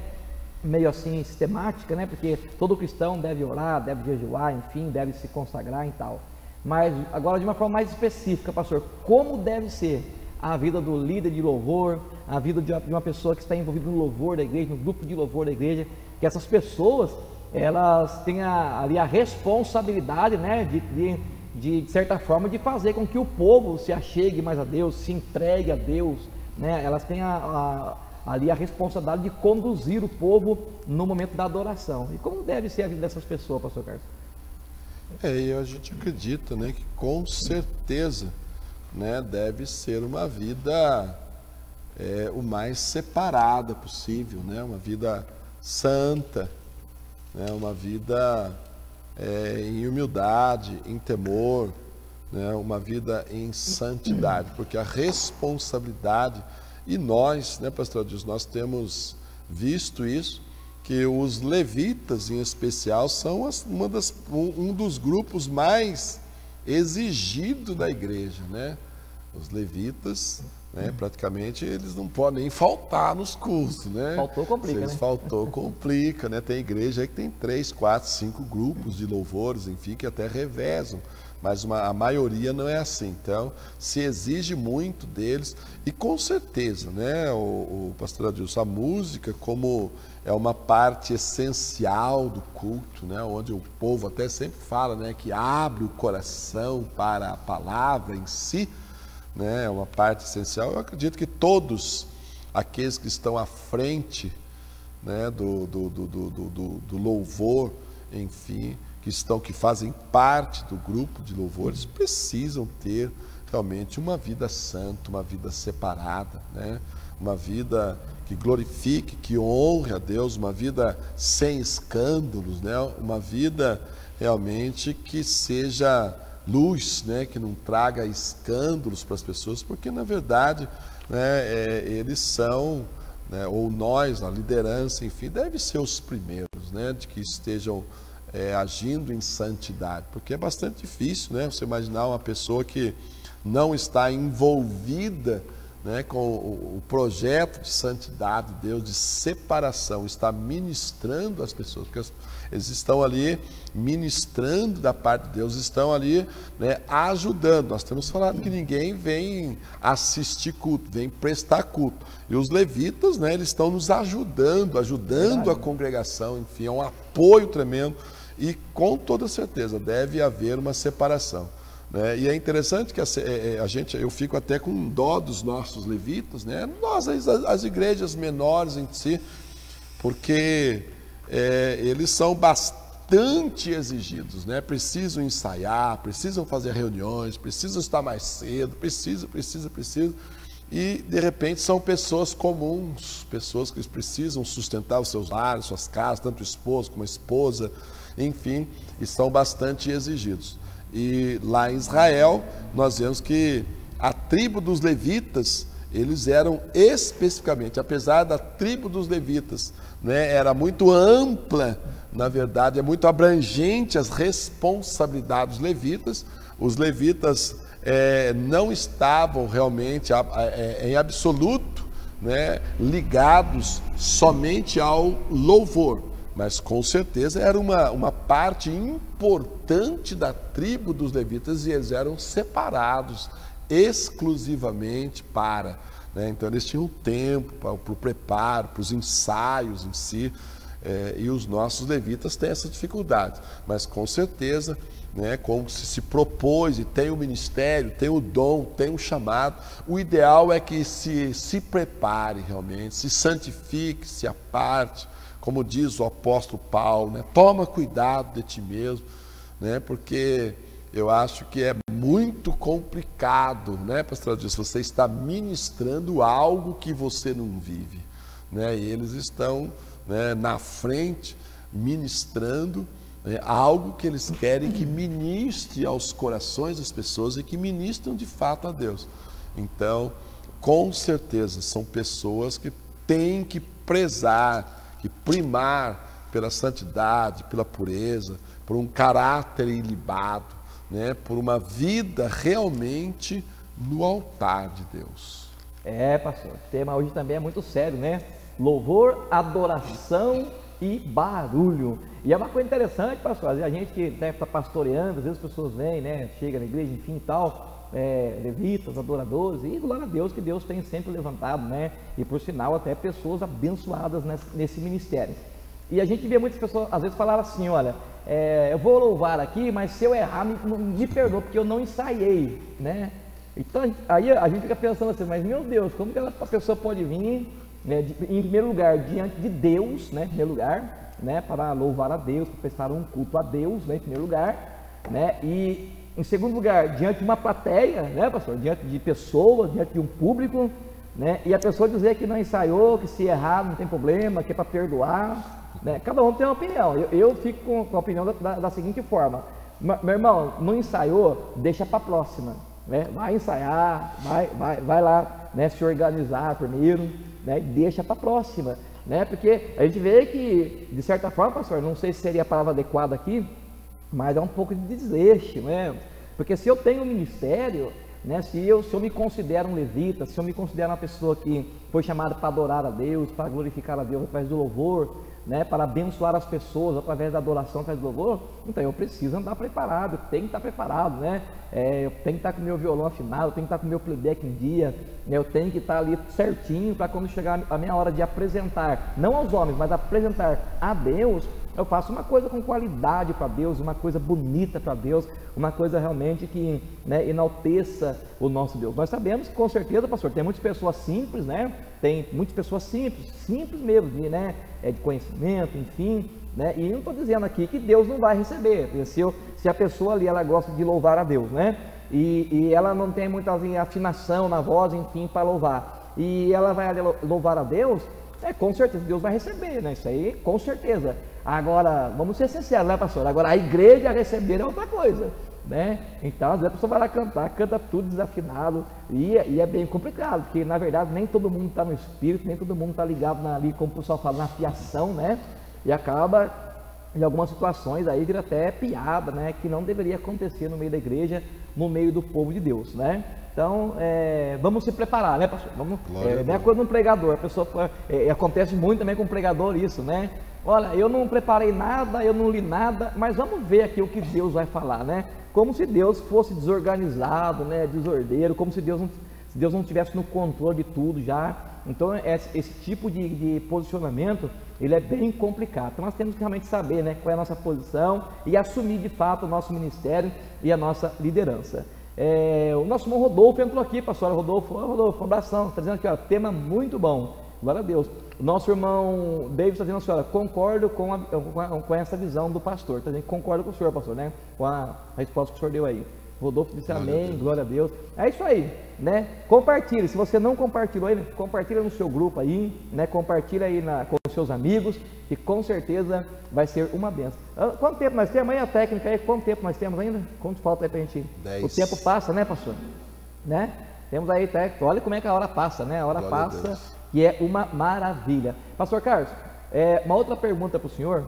meio assim sistemática, né, porque todo cristão deve orar, deve jejuar, enfim, deve se consagrar e tal, mas agora de uma forma mais específica, pastor, como deve ser a vida do líder de louvor, a vida de uma pessoa que está envolvida no louvor da igreja, no grupo de louvor da igreja, que essas pessoas, elas têm ali a responsabilidade, né, de certa forma, de fazer com que o povo se achegue mais a Deus, se entregue a Deus, né? Elas têm ali a responsabilidade de conduzir o povo no momento da adoração. E como deve ser a vida dessas pessoas, pastor Carlos? E a gente acredita, né, que com certeza, né, deve ser uma vida o mais separada possível, né, uma vida santa, né, uma vida em humildade, em temor, né, uma vida em santidade, porque a responsabilidade, e nós, né, pastor Adilson, nós temos visto isso, que os levitas em especial são um dos grupos mais exigidos da igreja, né? Os levitas, né, praticamente eles não podem nem faltar nos cultos, né? Faltou, complica, né? Faltou, complica, né? Tem igreja aí que tem 3, 4, 5 grupos de louvores, enfim, que até revezam, mas a maioria não é assim. Então, se exige muito deles, e com certeza, né, o pastor Adilson, a música como é uma parte essencial do culto, né, onde o povo até sempre fala, né, que abre o coração para a palavra em si, né, é uma parte essencial. Eu acredito que todos aqueles que estão à frente, né, do louvor, enfim, que fazem parte do grupo de louvores, precisam ter realmente uma vida santa, uma vida separada, né, uma vida que glorifique, que honre a Deus, uma vida sem escândalos, né, uma vida realmente que seja luz, né, que não traga escândalos para as pessoas, porque na verdade, né, eles são, né, ou nós, a liderança, enfim, deve ser os primeiros, né, de que estejam agindo em santidade, porque é bastante difícil, né, você imaginar uma pessoa que não está envolvida, né, com o projeto de santidade de Deus, de separação, está ministrando as pessoas, porque eles estão ali ministrando da parte de Deus, estão ali, né, ajudando. Nós temos falado que ninguém vem assistir culto, vem prestar culto. E os levitas, né, eles estão nos ajudando a congregação, enfim, é um apoio tremendo, e com toda certeza deve haver uma separação, né? E é interessante que eu fico até com dó dos nossos levitas, né? Nós, as igrejas menores em si, porque eles são bastante exigidos, né? Precisam ensaiar, precisam fazer reuniões, precisam estar mais cedo, precisa, e de repente são pessoas comuns, pessoas que precisam sustentar os seus lares, suas casas, tanto o esposo como a esposa, enfim, e são bastante exigidos. E lá em Israel, nós vemos que a tribo dos levitas, eles eram especificamente, apesar da tribo dos levitas, né, era muito ampla, na verdade, é muito abrangente as responsabilidades dos levitas. Os levitas não estavam realmente em absoluto, né, ligados somente ao louvor, Mas com certeza era uma parte importante da tribo dos levitas e eles eram separados exclusivamente para, né? Então eles tinham tempo para o preparo, para os ensaios em si, e os nossos levitas têm essa dificuldade, mas com certeza, né, como se propôs e tem o ministério, tem o dom, tem o chamado, o ideal é que se prepare realmente, se santifique, se aparte, como diz o apóstolo Paulo, né? Toma cuidado de ti mesmo, né? Porque eu acho que é muito complicado, né, pastor Adilson, você está ministrando algo que você não vive, né? E eles estão, né, na frente ministrando, né, algo que eles querem que ministre aos corações das pessoas e que ministram de fato a Deus. Então, com certeza, são pessoas que têm que prezar, que primar pela santidade, pela pureza, por um caráter ilibado, né, por uma vida realmente no altar de Deus. Pastor, o tema hoje também é muito sério, né? Louvor, adoração e barulho. E é uma coisa interessante, pastor, a gente que está pastoreando, às vezes as pessoas vêm, né, chega na igreja, enfim e tal, levitas, adoradores, e glória a Deus que Deus tem sempre levantado, né? E por sinal até pessoas abençoadas nesse ministério. E a gente vê muitas pessoas às vezes falar assim, olha, eu vou louvar aqui, mas se eu errar, me perdoa, porque eu não ensaiei, né? Então aí a gente fica pensando assim, mas meu Deus, como que a pessoa pode vir, né, em primeiro lugar diante de Deus, né, em primeiro lugar, né, para louvar a Deus, para prestar um culto a Deus, né, em primeiro lugar, né, e em segundo lugar, diante de uma plateia, né, pastor, diante de pessoas, diante de um público, né, e a pessoa dizer que não ensaiou, que se errar não tem problema, que é para perdoar, né, cada um tem uma opinião. Eu fico com a opinião da seguinte forma: meu irmão, não ensaiou, deixa para a próxima, né, vai ensaiar, vai lá, né, se organizar primeiro, né, e deixa para a próxima, né, porque a gente vê que, de certa forma, pastor, não sei se seria a palavra adequada aqui, mas é um pouco de desleixo, né? Porque se eu tenho um ministério, né, se eu me considero um levita, se eu me considero uma pessoa que foi chamada para adorar a Deus, para glorificar a Deus através do louvor, né, para abençoar as pessoas através da adoração, através do louvor, então eu preciso andar preparado, eu tenho que estar preparado, né? Eu tenho que estar com o meu violão afinado, eu tenho que estar com o meu playback em dia, né? Eu tenho que estar ali certinho para quando chegar a minha hora de apresentar, não aos homens, mas apresentar a Deus, eu faço uma coisa com qualidade para Deus, uma coisa bonita para Deus, uma coisa realmente que, né, enalteça o nosso Deus. Nós sabemos que, com certeza, pastor, tem muitas pessoas simples, né? Tem muitas pessoas simples mesmo, né? De conhecimento, enfim, né? E não estou dizendo aqui que Deus não vai receber. Se a pessoa ali ela gosta de louvar a Deus, né? E ela não tem muita afinação na voz, enfim, para louvar, e ela vai ali louvar a Deus, com certeza Deus vai receber, né? Isso aí, com certeza. Agora, vamos ser sinceros, né, pastor? Agora, a igreja receber é outra coisa, né? Então, às vezes a pessoa vai lá cantar, canta tudo desafinado, e é bem complicado, porque na verdade nem todo mundo está no espírito, nem todo mundo está ligado ali, como o pessoal fala, na fiação, né? E acaba, em algumas situações, aí vira até piada, né? Que não deveria acontecer no meio da igreja, no meio do povo de Deus, né? Então, vamos se preparar, né, pastor? Vamos, não é coisa de um pregador, a pessoa acontece muito também com o pregador isso, né? Olha, eu não preparei nada, eu não li nada, mas vamos ver aqui o que Deus vai falar, né? Como se Deus fosse desorganizado, né? Desordeiro, como se Deus não tivesse no controle de tudo já. Então, esse tipo de posicionamento, ele é bem complicado. Então, nós temos que realmente saber, né, qual é a nossa posição e assumir de fato o nosso ministério e a nossa liderança. O nosso irmão Rodolfo entrou aqui, pastor Rodolfo, um abração, está dizendo aqui, ó, tema muito bom, glória a Deus. O nosso irmão David está dizendo assim, olha, concordo com essa visão do pastor, está dizendo que concorda com o senhor, pastor, né, com a resposta que o senhor deu aí. Rodolfo disse amém, glória a Deus. É isso aí, né? Compartilhe. Se você não compartilhou aí, compartilha no seu grupo aí, né? Compartilha aí com os seus amigos, que com certeza vai ser uma benção. Quanto tempo nós temos aí a técnica aí? Quanto tempo nós temos ainda? Quanto falta aí pra gente? 10. O tempo passa, né, pastor? Né? Temos aí técnica. Olha como é que a hora passa, né? A hora passa, que é uma maravilha. Pastor Carlos, uma outra pergunta para o senhor.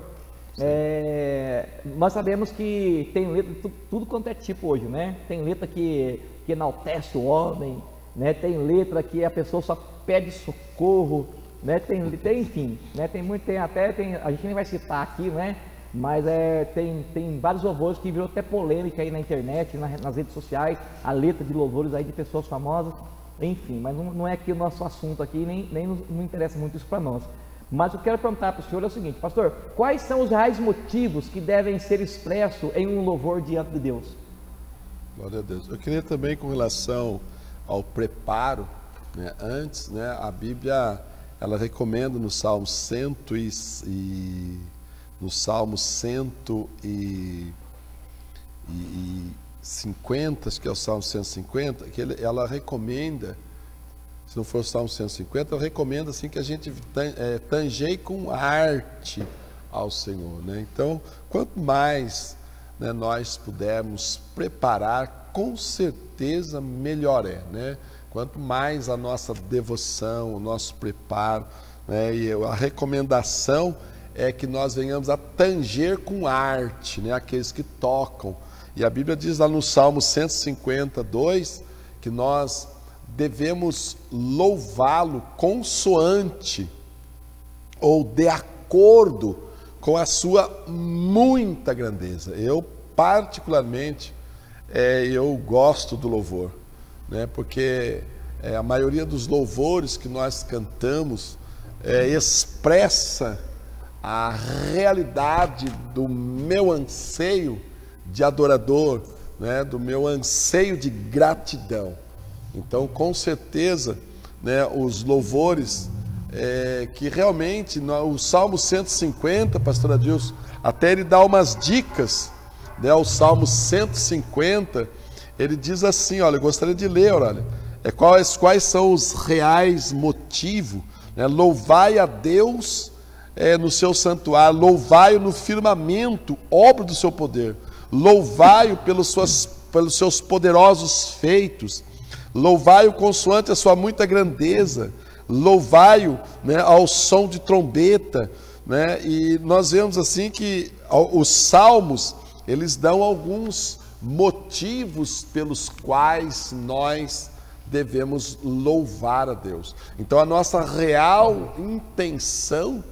Nós sabemos que tem letra tudo quanto é tipo hoje, né? Tem letra que enaltece o homem, né? Tem letra que a pessoa só pede socorro, né? Enfim, né? A gente nem vai citar aqui, né? Mas tem vários louvores que virou até polêmica aí na internet, nas redes sociais, a letra de louvores aí de pessoas famosas, enfim, mas não é aqui o nosso assunto aqui, nem não interessa muito isso para nós. Mas eu quero perguntar para o senhor é o seguinte, pastor, quais são os reais motivos que devem ser expressos em um louvor diante de Deus? Glória a Deus. Eu queria também, com relação ao preparo, né, antes, né, a Bíblia, ela recomenda no Salmo 150, acho que é o Salmo 150, que ela recomenda, se não for o Salmo 150, ela recomenda assim, que a gente tangeie com arte ao Senhor, né? Então, quanto mais, né, nós pudermos preparar, com certeza melhor é, né? Quanto mais a nossa devoção, o nosso preparo, né, e a recomendação é que nós venhamos a tanger com arte, né, aqueles que tocam. E a Bíblia diz lá no Salmo 152 que nós devemos louvá-lo consoante ou de acordo com a sua muita grandeza. Eu particularmente eu gosto do louvor, né, porque a maioria dos louvores que nós cantamos expressa a realidade do meu anseio de adorador, né, do meu anseio de gratidão. Então, com certeza, né, os louvores que realmente, o Salmo 150, pastor Adilson, até ele dá umas dicas, né, o Salmo 150, ele diz assim, olha, eu gostaria de ler, olha, quais são os reais motivos, né? Louvai a Deus no seu santuário, louvai-o no firmamento, obra do seu poder, louvai-o pelos seus poderosos feitos, louvai-o consoante a sua muita grandeza, louvai-o, né, ao som de trombeta, né? E nós vemos assim que os salmos, eles dão alguns motivos pelos quais nós devemos louvar a Deus. Então a nossa real intenção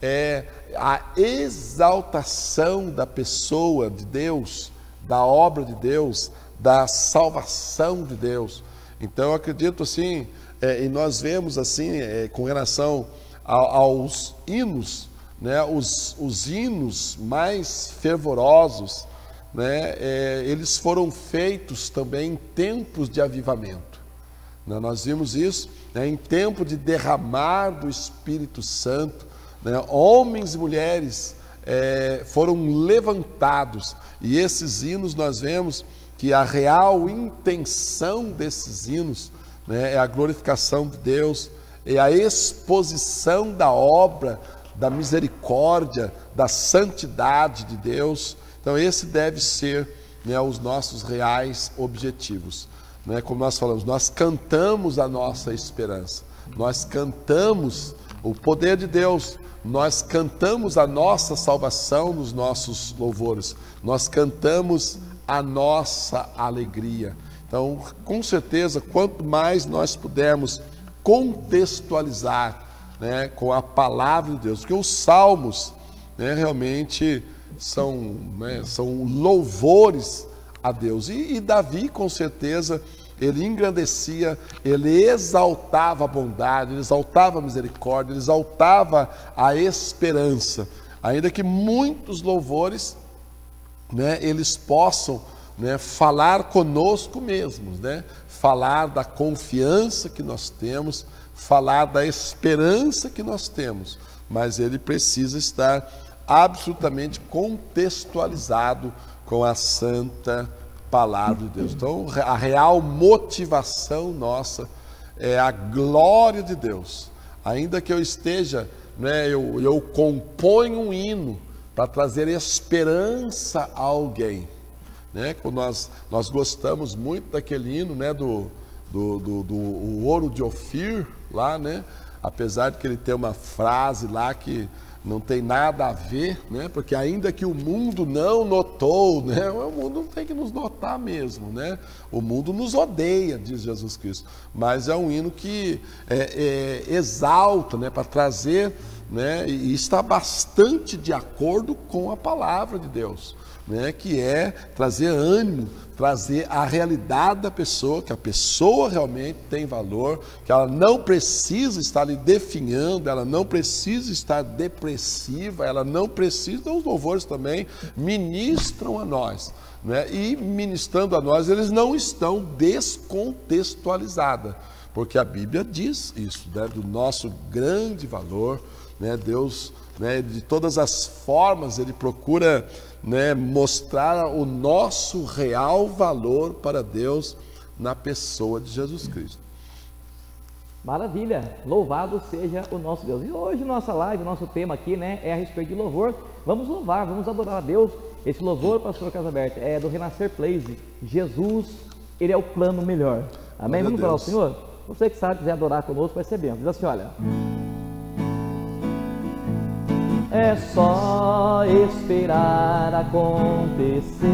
é a exaltação da pessoa de Deus, da obra de Deus, da salvação de Deus. Então eu acredito assim, e nós vemos assim, com relação aos hinos, né, os hinos mais fervorosos, né, eles foram feitos também em tempos de avivamento. Nós vimos isso, né, em tempo de derramar do Espírito Santo, né, homens e mulheres foram levantados, e esses hinos nós vemos que a real intenção desses hinos, né, é a glorificação de Deus, é a exposição da obra, da misericórdia, da santidade de Deus. Então esse deve ser, né, os nossos reais objetivos, né? Como nós falamos, nós cantamos a nossa esperança, nós cantamos o poder de Deus, nós cantamos a nossa salvação nos nossos louvores, nós cantamos a nossa alegria. Então, com certeza, quanto mais nós pudermos contextualizar, né, com a palavra de Deus, porque os salmos, né, realmente são louvores a Deus. E Davi, com certeza, ele engrandecia, ele exaltava a bondade, ele exaltava a misericórdia, ele exaltava a esperança, ainda que muitos louvores, né, eles possam, né, falar conosco mesmos, né, falar da confiança que nós temos, falar da esperança que nós temos, mas ele precisa estar absolutamente contextualizado com a santa palavra de Deus. Então, a real motivação nossa é a glória de Deus. Ainda que eu esteja, né, eu componho um hino para trazer esperança a alguém, né? Nós gostamos muito daquele hino, né, do ouro de Ofir lá, né? Apesar de que ele tem uma frase lá que não tem nada a ver, né? Porque ainda que o mundo não notou, né? O mundo não tem que nos notar mesmo, né? O mundo nos odeia, diz Jesus Cristo, mas é um hino que exalta, né? Para trazer, né? E está bastante de acordo com a palavra de Deus, né? Que é trazer ânimo, trazer a realidade da pessoa, que a pessoa realmente tem valor, que ela não precisa estar ali definhando, ela não precisa estar depressiva, ela não precisa, então os louvores também ministram a nós, né? E ministrando a nós, eles não estão descontextualizados, porque a Bíblia diz isso, né? Do nosso grande valor, né? Deus, né? De todas as formas, Ele procura, né, mostrar o nosso real valor para Deus na pessoa de Jesus Cristo. Maravilha, louvado seja o nosso Deus. E hoje nossa live, nosso tema aqui, né, é a respeito de louvor. Vamos louvar, vamos adorar a Deus. Esse louvor, pastor Casa Aberta, é do Renascer Place. Jesus, Ele é o plano melhor. Amém? Vamos adorar o Senhor? Você que sabe, quiser adorar conosco, vai ser bem. Diz assim, olha: é só esperar acontecer,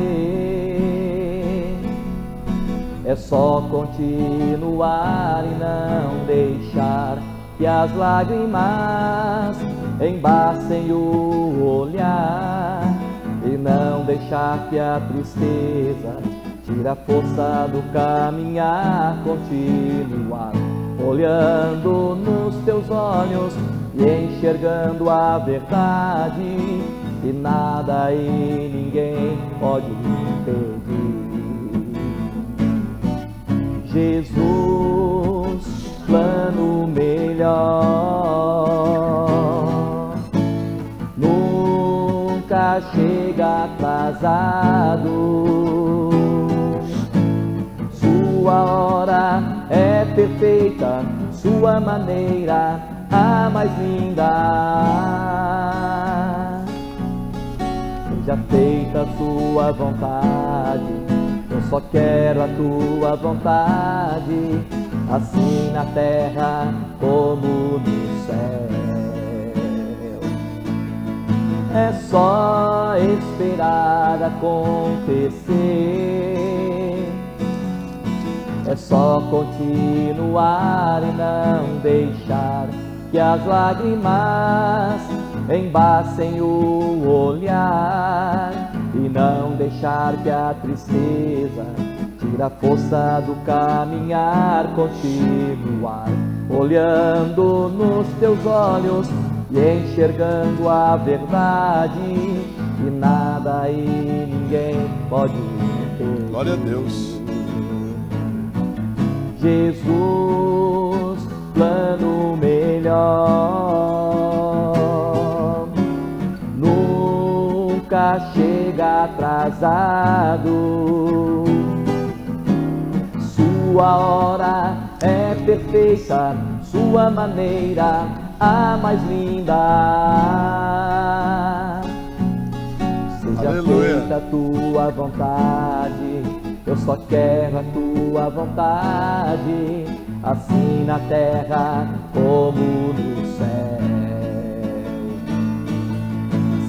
é só continuar e não deixar que as lágrimas embaçem o olhar, e não deixar que a tristeza tire a força do caminhar, continuar olhando nos teus olhos e enxergando a verdade, e nada e ninguém pode impedir. Jesus, plano melhor, nunca chega atrasado. Sua hora é perfeita, sua maneira a mais linda. Seja feita a sua vontade, eu só quero a tua vontade, assim na terra como no céu. É só esperar acontecer, é só continuar e não deixar que as lágrimas embacem o olhar, e não deixar que a tristeza tire a força do caminhar, continuar olhando nos teus olhos e enxergando a verdade, e nada e ninguém pode impedir. Glória a Deus. Jesus, plano melhor, nunca chega atrasado. Sua hora é perfeita, sua maneira a mais linda. Seja Aleluia. feita a tua vontade, eu só quero a tua vontade, assim na terra como no céu.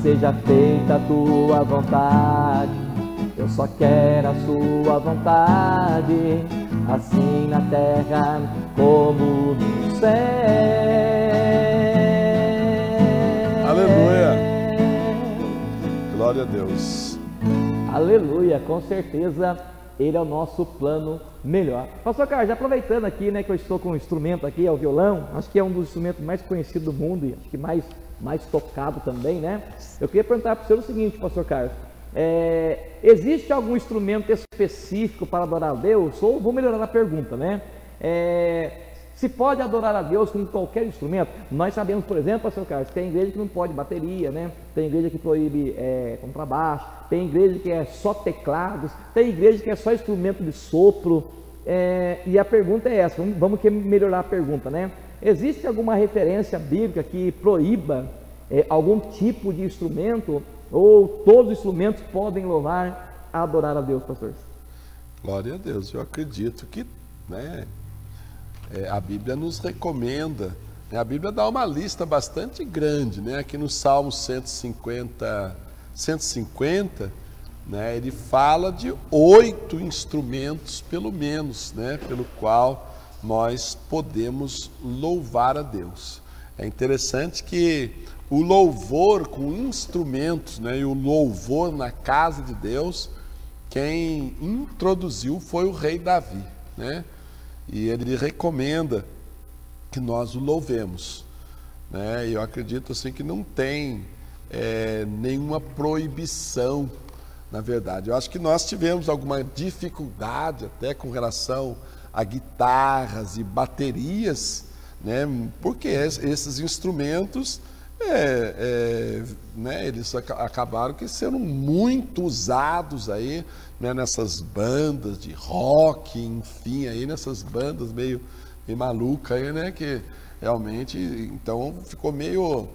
Seja feita a tua vontade, eu só quero a sua vontade, assim na terra como no céu. Aleluia. Glória a Deus. Aleluia, com certeza Ele é o nosso plano melhor. Pastor Carlos, já aproveitando aqui, né, que eu estou com um instrumento aqui, é o violão, acho que é um dos instrumentos mais conhecidos do mundo e acho que mais tocado também, né? Eu queria perguntar para o senhor o seguinte, pastor Carlos, existe algum instrumento específico para adorar a Deus? Ou vou melhorar a pergunta, né? Se pode adorar a Deus com qualquer instrumento? Nós sabemos, por exemplo, pastor Carlos, tem igreja que não pode bateria, né? Tem igreja que proíbe contrabaixo, tem igreja que é só teclados, tem igreja que é só instrumento de sopro. E a pergunta é essa, vamos melhorar a pergunta, né? Existe alguma referência bíblica que proíba algum tipo de instrumento, ou todos os instrumentos podem louvar, adorar a Deus, pastor? Glória a Deus. Eu acredito que, né, a Bíblia nos recomenda A Bíblia dá uma lista bastante grande, né? Aqui no Salmo 150, né? Ele fala de 8 instrumentos, pelo menos, né? Pelo qual nós podemos louvar a Deus. É interessante que o louvor com instrumentos, né? E o louvor na casa de Deus, quem introduziu foi o rei Davi, né? E ele recomenda que nós o louvemos, né? E eu acredito assim que não tem nenhuma proibição, na verdade. Eu acho que nós tivemos alguma dificuldade até com relação a guitarras e baterias, né? Porque esses instrumentos, né? Eles acabaram que sendo muito usados aí, né? Nessas bandas de rock, enfim, aí nessas bandas meio maluca aí, né? Que realmente, então ficou meio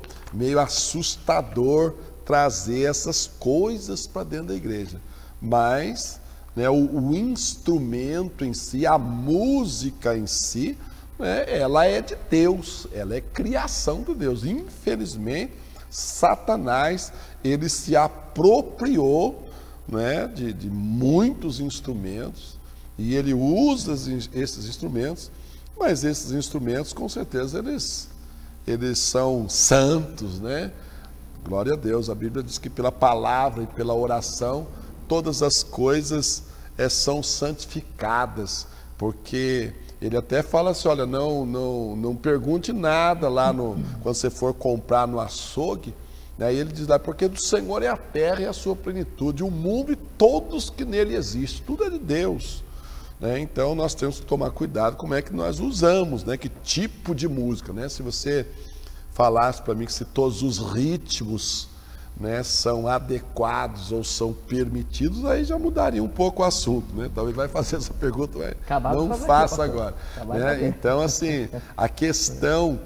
assustador trazer essas coisas para dentro da igreja. Mas, né, o instrumento em si, a música em si, né, ela é de Deus, ela é criação de Deus. Infelizmente, Satanás, ele se apropriou, né, de muitos instrumentos, e ele usa esses instrumentos. Mas esses instrumentos, com certeza, eles são santos, né? Glória a Deus. A Bíblia diz que pela palavra e pela oração, todas as coisas são santificadas. Porque ele até fala assim, olha, não pergunte nada lá quando você for comprar no açougue. Aí ele diz lá, porque do Senhor é a terra e a sua plenitude, o mundo e todos que nele existem. Tudo é de Deus. Então nós temos que tomar cuidado como é que nós usamos, né? Que tipo de música, né? Se você falasse para mim que se todos os ritmos, né, são adequados ou são permitidos, aí já mudaria um pouco o assunto, né? Talvez vai fazer essa pergunta, mas não faça agora, né? Então assim, a questão,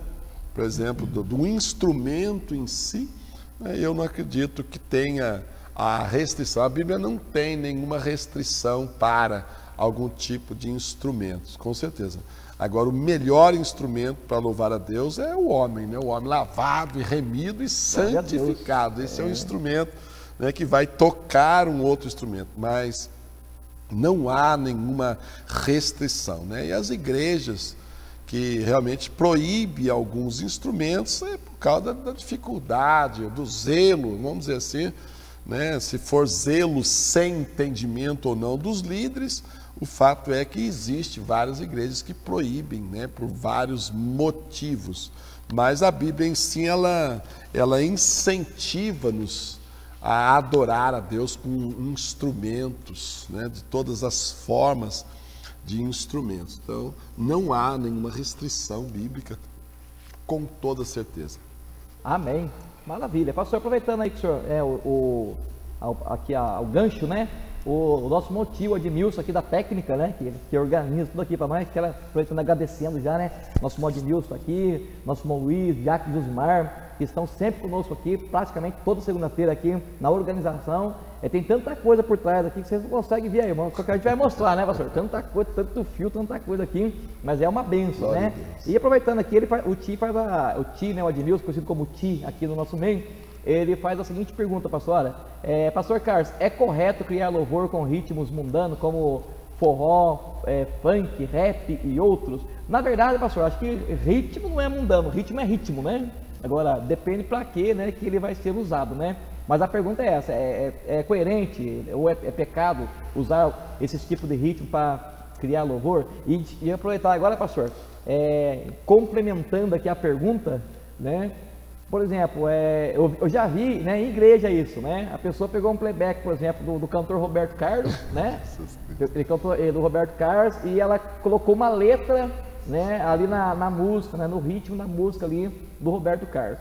por exemplo, do instrumento em si, né, eu não acredito que tenha a restrição. A Bíblia não tem nenhuma restrição para algum tipo de instrumentos, com certeza. Agora, o melhor instrumento para louvar a Deus é o homem, né? O homem lavado e remido e santificado. Esse é um instrumento, né, que vai tocar um outro instrumento, mas não há nenhuma restrição, né? E as igrejas que realmente proíbem alguns instrumentos é por causa da dificuldade, do zelo, vamos dizer assim, né? Se for zelo sem entendimento ou não dos líderes, o fato é que existe várias igrejas que proíbem, né, por vários motivos. Mas a Bíblia em si, ela incentiva-nos a adorar a Deus com instrumentos, né, de todas as formas de instrumentos. Então, não há nenhuma restrição bíblica, com toda certeza. Amém. Maravilha. Pastor, aproveitando aí que o senhor, aqui o gancho, né? O nosso motivo, Admilson, aqui da técnica, né? Que organiza tudo aqui para nós, que ela aproveitando, agradecendo já, né? Nosso irmão Admilson aqui, nosso irmão Luiz, Jacques Josmar, que estão sempre conosco aqui, praticamente toda segunda-feira aqui na organização. Tem tanta coisa por trás aqui que vocês não conseguem ver aí, irmão. Só que a gente vai mostrar, né, pastor? Tanta coisa, tanto fio, tanta coisa aqui, mas é uma bênção, né? E aproveitando aqui, o Ti, né, o Admilson, conhecido como Ti aqui no nosso meio, ele faz a seguinte pergunta, pastor: Pastor Carlos, é correto criar louvor com ritmos mundanos como forró, funk, rap e outros? Na verdade, pastor, acho que ritmo não é mundano, ritmo é ritmo, né? Agora, depende para quê, né, que ele vai ser usado, né? Mas a pergunta é essa: é coerente ou é pecado usar esses tipos de ritmo para criar louvor? E aproveitar agora, pastor, complementando aqui a pergunta, né? Por exemplo, eu já vi, né, em igreja isso, né? A pessoa pegou um playback, por exemplo, do cantor Roberto Carlos, né? Ele cantou do Roberto Carlos e ela colocou uma letra, né, ali na música, né, no ritmo da música ali do Roberto Carlos.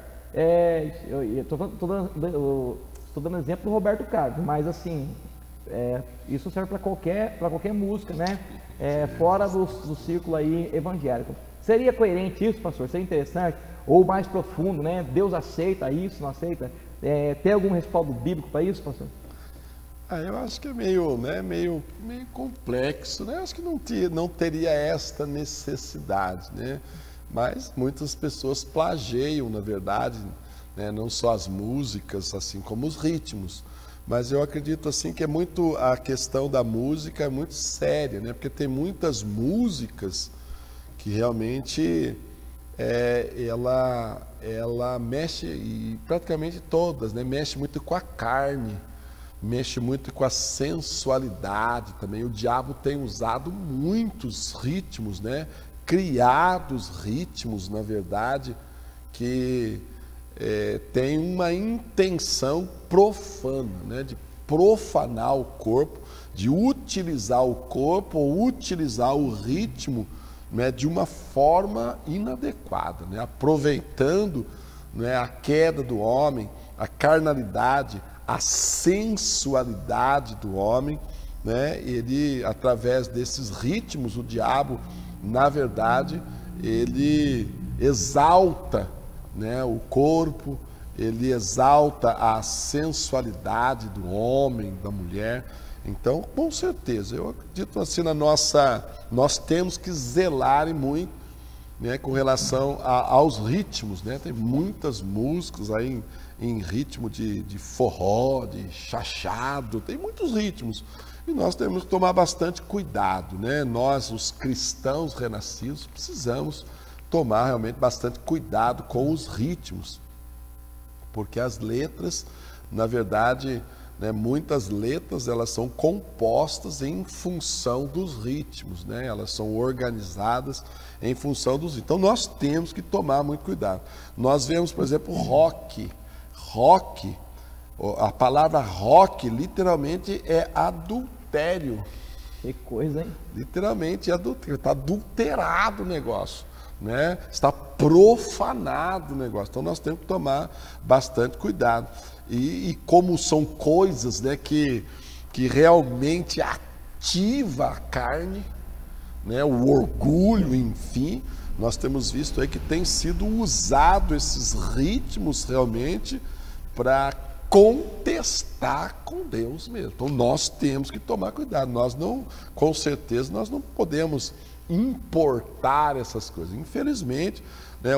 Eu estou dando exemplo do Roberto Carlos, mas assim, isso serve para qualquer música, né? Fora do círculo aí evangélico. Seria coerente isso, pastor? Seria interessante? Ou mais profundo, né? Deus aceita isso, não aceita? Tem algum respaldo bíblico para isso, pastor? Eu acho que é meio complexo, né? Acho que não teria esta necessidade, né? mas muitas pessoas plagiam, na verdade, né, não só as músicas, assim como os ritmos. Mas eu acredito assim que é muito, a questão da música é muito séria, né? Porque tem muitas músicas que realmente ela mexe, e praticamente todas, né? Mexe muito com a carne, mexe muito com a sensualidade também. O diabo tem usado muitos ritmos, né? Criados ritmos, na verdade, que tem uma intenção profana, né? De profanar o corpo, de utilizar o corpo ou utilizar o ritmo, né, de uma forma inadequada, né? Aproveitando, né, a queda do homem, a carnalidade, a sensualidade do homem, né? Ele, através desses ritmos, o diabo, na verdade, ele exalta, né, o corpo, ele exalta a sensualidade do homem, da mulher. Então, com certeza, eu acredito assim nós temos que zelar muito, né, com relação aos ritmos, né? Tem muitas músicas aí em ritmo de forró, de chachado, tem muitos ritmos. E nós temos que tomar bastante cuidado, né? Nós, os cristãos renascidos, precisamos tomar realmente bastante cuidado com os ritmos, porque as letras, na verdade, né, muitas letras elas são compostas em função dos ritmos, né? Elas são organizadas em função dos ritmos. Então nós temos que tomar muito cuidado. Nós vemos, por exemplo, rock, a palavra rock literalmente é adultério. Que coisa, hein? Literalmente é adultério, está adulterado o negócio, né? Está profanado o negócio. Então nós temos que tomar bastante cuidado. E como são coisas, né, que realmente ativa a carne, né, o orgulho, enfim, nós temos visto aí que tem sido usado esses ritmos realmente para contestar com Deus mesmo. Então nós temos que tomar cuidado. Nós não, com certeza, nós não podemos importar essas coisas. Infelizmente, né,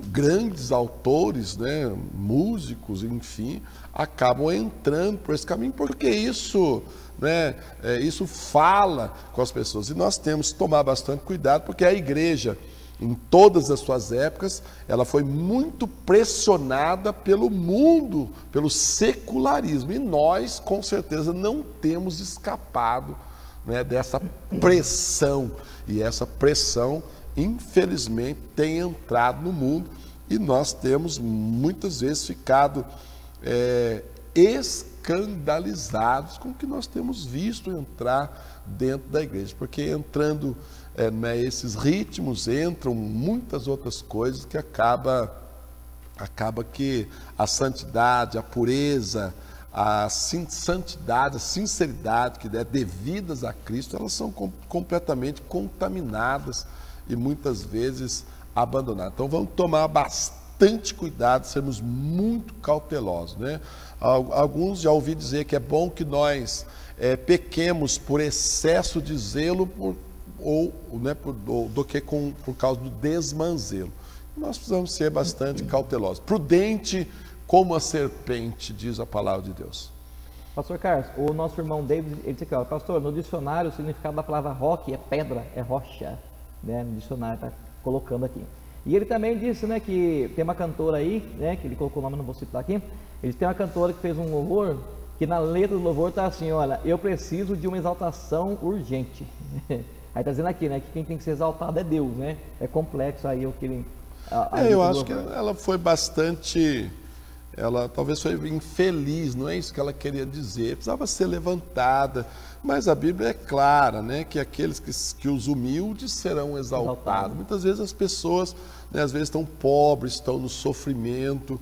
grandes autores, né, músicos, enfim, acabam entrando por esse caminho, porque isso, né, isso fala com as pessoas. E nós temos que tomar bastante cuidado, porque a igreja, em todas as suas épocas, ela foi muito pressionada pelo mundo, pelo secularismo. E nós, com certeza, não temos escapado, né, dessa pressão. E essa pressão, infelizmente, tem entrado no mundo e nós temos muitas vezes ficado escandalizados com o que nós temos visto entrar dentro da igreja, porque entrando esses ritmos, entram muitas outras coisas que acaba que a santidade, a pureza, a santidade, a sinceridade que é devidas a Cristo, elas são completamente contaminadas e muitas vezes abandonadas. Então vamos tomar bastante cuidado, sermos muito cautelosos, né? Alguns já ouvi dizer que é bom que nós pequemos por excesso de zelo do que por causa do desmanzelo. Nós precisamos ser bastante cautelosos. Prudente como a serpente, diz a palavra de Deus. Pastor Carlos, o nosso irmão David, ele disse aqui, ó, pastor, no dicionário o significado da palavra rock é pedra, é rocha, né? No dicionário está colocando aqui. E ele também disse, né, que tem uma cantora aí, né, que ele colocou o nome, não vou citar aqui, ele tem uma cantora que fez um louvor, que na letra do louvor está assim, olha, eu preciso de uma exaltação urgente. Aí está dizendo aqui, né, que quem tem que ser exaltado é Deus, né? É complexo aí o que ele... eu acho que ela foi bastante... Ela talvez foi infeliz, não é isso que ela queria dizer, precisava ser levantada, mas a Bíblia é clara, né, que aqueles que os humildes serão exaltados. Muitas vezes as pessoas, né, às vezes estão pobres, estão no sofrimento,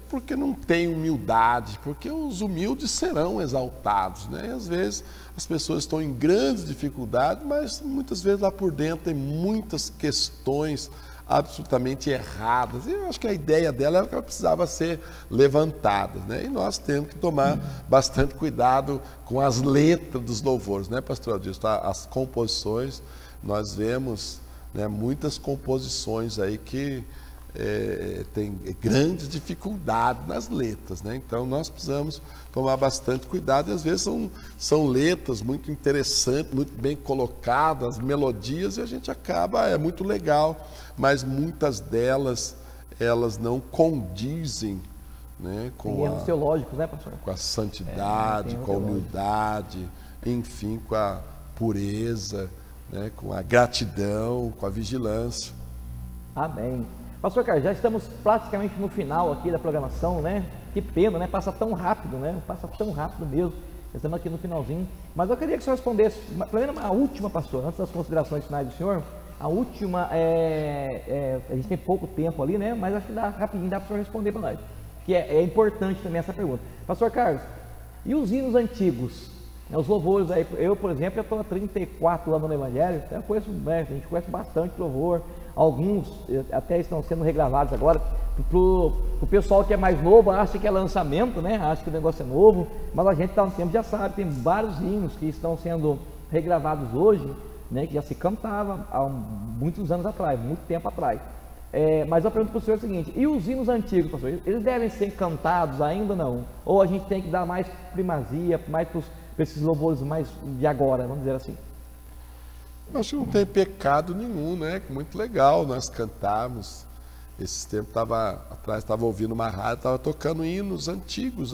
porque não têm humildade, porque os humildes serão exaltados, né? E às vezes as pessoas estão em grandes dificuldades, mas muitas vezes lá por dentro tem muitas questões absolutamente erradas. E eu acho que a ideia dela era que ela precisava ser levantada, né? E nós temos que tomar bastante cuidado com as letras dos louvores, né, pastor Adilson? As composições, nós vemos, né? Muitas composições aí que tem grandes dificuldades nas letras, né? Então nós precisamos tomar bastante cuidado, e às vezes são letras muito interessantes, muito bem colocadas, melodias, e a gente acaba, é muito legal, mas muitas delas, elas não condizem, né, com erros teológicos, né, pastor? Com a santidade, com a humildade, enfim, com a pureza, né, com a gratidão, com a vigilância. Amém. Pastor Carlos, já estamos praticamente no final aqui da programação, né? Que pena, né? Passa tão rápido, né? Passa tão rápido mesmo. Estamos aqui no finalzinho. Mas eu queria que o senhor respondesse, primeiro a última, pastor, antes das considerações finais do senhor. A última, a gente tem pouco tempo ali, né? Mas acho que dá rapidinho, dá para o senhor responder para nós. Que é importante também essa pergunta. Pastor Carlos, e os hinos antigos? Os louvores aí, eu, por exemplo, já estou há 34 anos no Evangelho, eu conheço, né, a gente conhece bastante louvor, alguns até estão sendo regravados agora. Pro pessoal que é mais novo, acha que é lançamento, né? Acha que o negócio é novo, mas a gente está no tempo, já sabe, tem vários hinos que estão sendo regravados hoje, né, que já se cantava há muitos anos atrás, muito tempo atrás. Mas eu pergunto para o senhor o seguinte: e os hinos antigos, pastor, eles devem ser cantados ainda ou não? Ou a gente tem que dar mais primazia, mais para esses louvores mais de agora, vamos dizer assim? Acho que não tem pecado nenhum, né? Muito legal nós cantarmos. Esses tempos estava ouvindo uma rádio, estava tocando hinos antigos,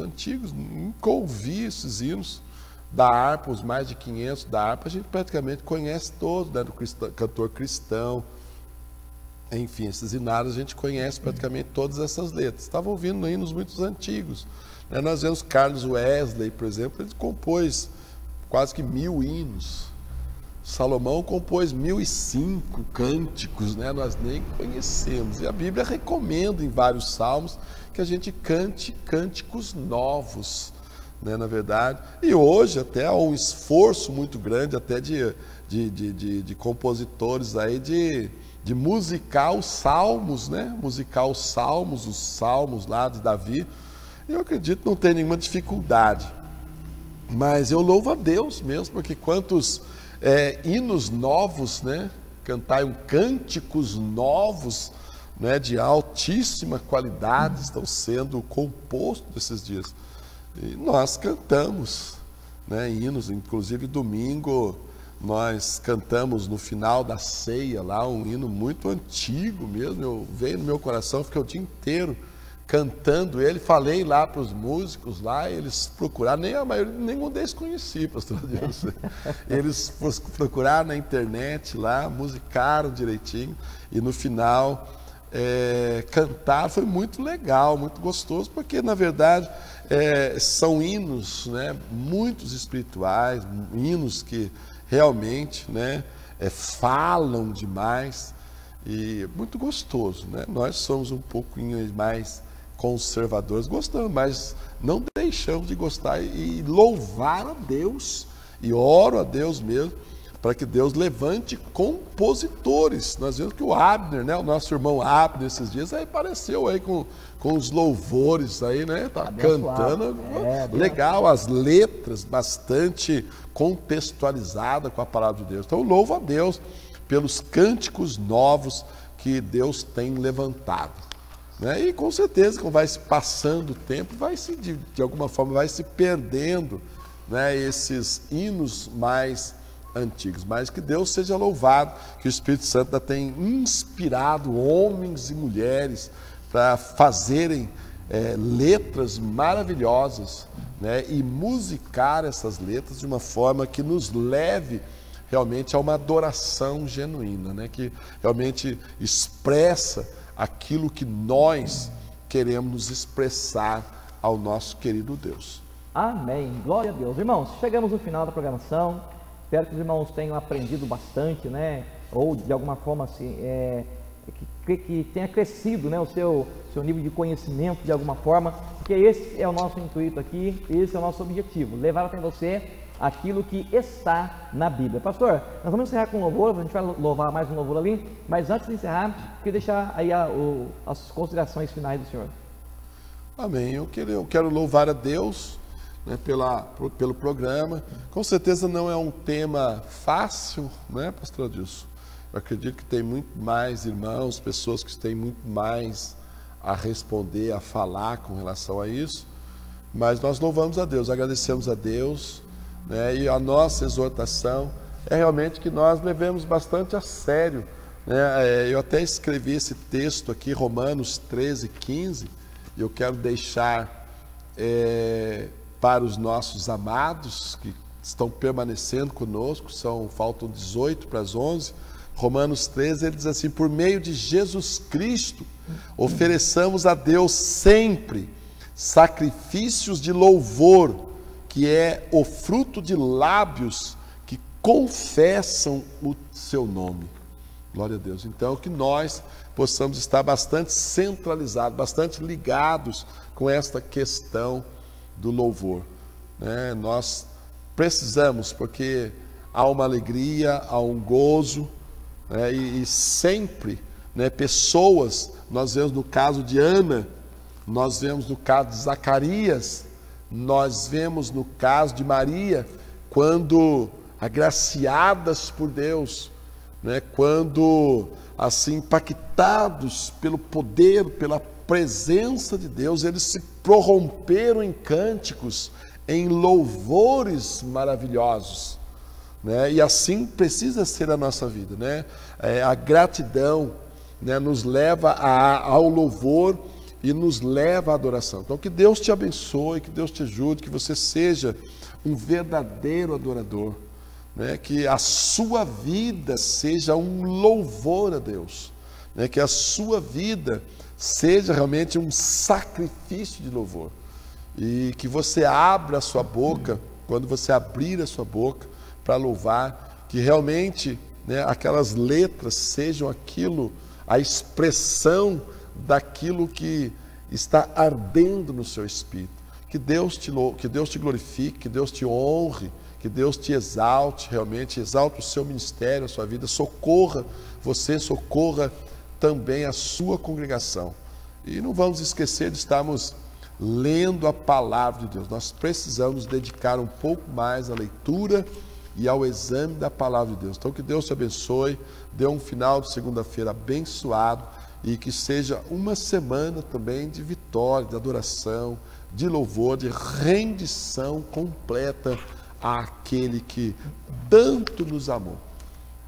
nunca ouvi esses hinos da harpa, os mais de 500 da harpa, a gente praticamente conhece todos, né? Do cantor cristão, enfim, esses hinários a gente conhece praticamente todas essas letras. Estava ouvindo hinos muito antigos, né? Nós vemos Carlos Wesley, por exemplo, ele compôs quase que 1000 hinos. Salomão compôs 1005 cânticos, né? Nós nem conhecemos. E a Bíblia recomenda em vários salmos que a gente cante cânticos novos, né? Na verdade. E hoje até há um esforço muito grande até de compositores aí de musicar os salmos, né? Musicar os salmos lá de Davi. Eu acredito que não tem nenhuma dificuldade. Mas eu louvo a Deus mesmo, porque quantos hinos novos, né? Cantar cânticos novos, né? De altíssima qualidade estão sendo compostos esses dias. E nós cantamos, né? Hinos, inclusive domingo nós cantamos no final da ceia lá um hino muito antigo mesmo, veio no meu coração, fiquei o dia inteiro cantando ele, falei lá para os músicos lá, eles procuraram, nenhum deles conhecia, pastor Deus. Eles procuraram na internet lá, musicaram direitinho, e no final cantar foi muito legal, muito gostoso, porque na verdade são hinos, né, muito espirituais, hinos que realmente, né, falam demais, e muito gostoso, né? Nós somos um pouquinho mais conservadores, gostamos, mas não deixamos de gostar e louvar a Deus, e oro a Deus mesmo, para que Deus levante compositores. Nós vemos que o Abner, né, o nosso irmão Abner, esses dias aí apareceu aí com os louvores aí, né, tá cantando, legal, as letras bastante contextualizadas com a palavra de Deus. Então eu louvo a Deus pelos cânticos novos que Deus tem levantado, né? E com certeza, como vai se passando o tempo, vai se de alguma forma vai se perdendo, né, esses hinos mais antigos, mas que Deus seja louvado, que o Espírito Santo ainda tem inspirado homens e mulheres para fazerem letras maravilhosas, né, e musicar essas letras de uma forma que nos leve realmente a uma adoração genuína, né, que realmente expressa aquilo que nós queremos nos expressar ao nosso querido Deus. Amém, glória a Deus. Irmãos, chegamos no final da programação. Espero que os irmãos tenham aprendido bastante, né? Ou de alguma forma assim, que tenha crescido, né, o seu nível de conhecimento de alguma forma, porque esse é o nosso intuito aqui, esse é o nosso objetivo, levar até você aquilo que está na Bíblia. Pastor, nós vamos encerrar com louvor, a gente vai louvar mais um louvor ali, mas antes de encerrar, queria deixar aí as considerações finais do senhor. Amém. Eu quero louvar a Deus, né, pelo programa. Com certeza não é um tema fácil, né, pastor Adilson? Eu acredito que tem muito mais irmãos, pessoas que têm muito mais a responder, a falar com relação a isso, mas nós louvamos a Deus, agradecemos a Deus, né? E a nossa exortação é realmente que nós levemos bastante a sério, né? Eu até escrevi esse texto aqui, Romanos 13:15, e eu quero deixar para os nossos amados que estão permanecendo conosco, faltam 18 para as 11, Romanos 13, ele diz assim: por meio de Jesus Cristo, ofereçamos a Deus sempre sacrifícios de louvor, que é o fruto de lábios que confessam o seu nome. Glória a Deus. Então, que nós possamos estar bastante centralizados, bastante ligados com esta questão do louvor, né? Nós precisamos, porque há uma alegria, há um gozo, né? E sempre, né, pessoas, nós vemos no caso de Ana, nós vemos no caso de Zacarias, nós vemos no caso de Maria, quando agraciadas por Deus, né, quando assim impactados pelo poder, pela presença de Deus, eles se prorromperam em cânticos, em louvores maravilhosos, né? E assim precisa ser a nossa vida, né? A gratidão, né, nos leva ao louvor e nos leva à adoração. Então, que Deus te abençoe, que Deus te ajude, que você seja um verdadeiro adorador, né? Que a sua vida seja um louvor a Deus, né? Que a sua vida seja realmente um sacrifício de louvor, e que você abra a sua boca, quando você abrir a sua boca para louvar, que realmente, né, aquelas letras sejam aquilo, a expressão daquilo que está ardendo no seu espírito. Que Deus te glorifique, que Deus te honre, que Deus te exalte, realmente exalte o seu ministério, a sua vida, socorra você, socorra também a sua congregação. E não vamos esquecer de estarmos lendo a palavra de Deus. Nós precisamos dedicar um pouco mais à leitura e ao exame da palavra de Deus. Então, que Deus te abençoe, dê um final de segunda-feira abençoado, e que seja uma semana também de vitória, de adoração, de louvor, de rendição completa àquele que tanto nos amou.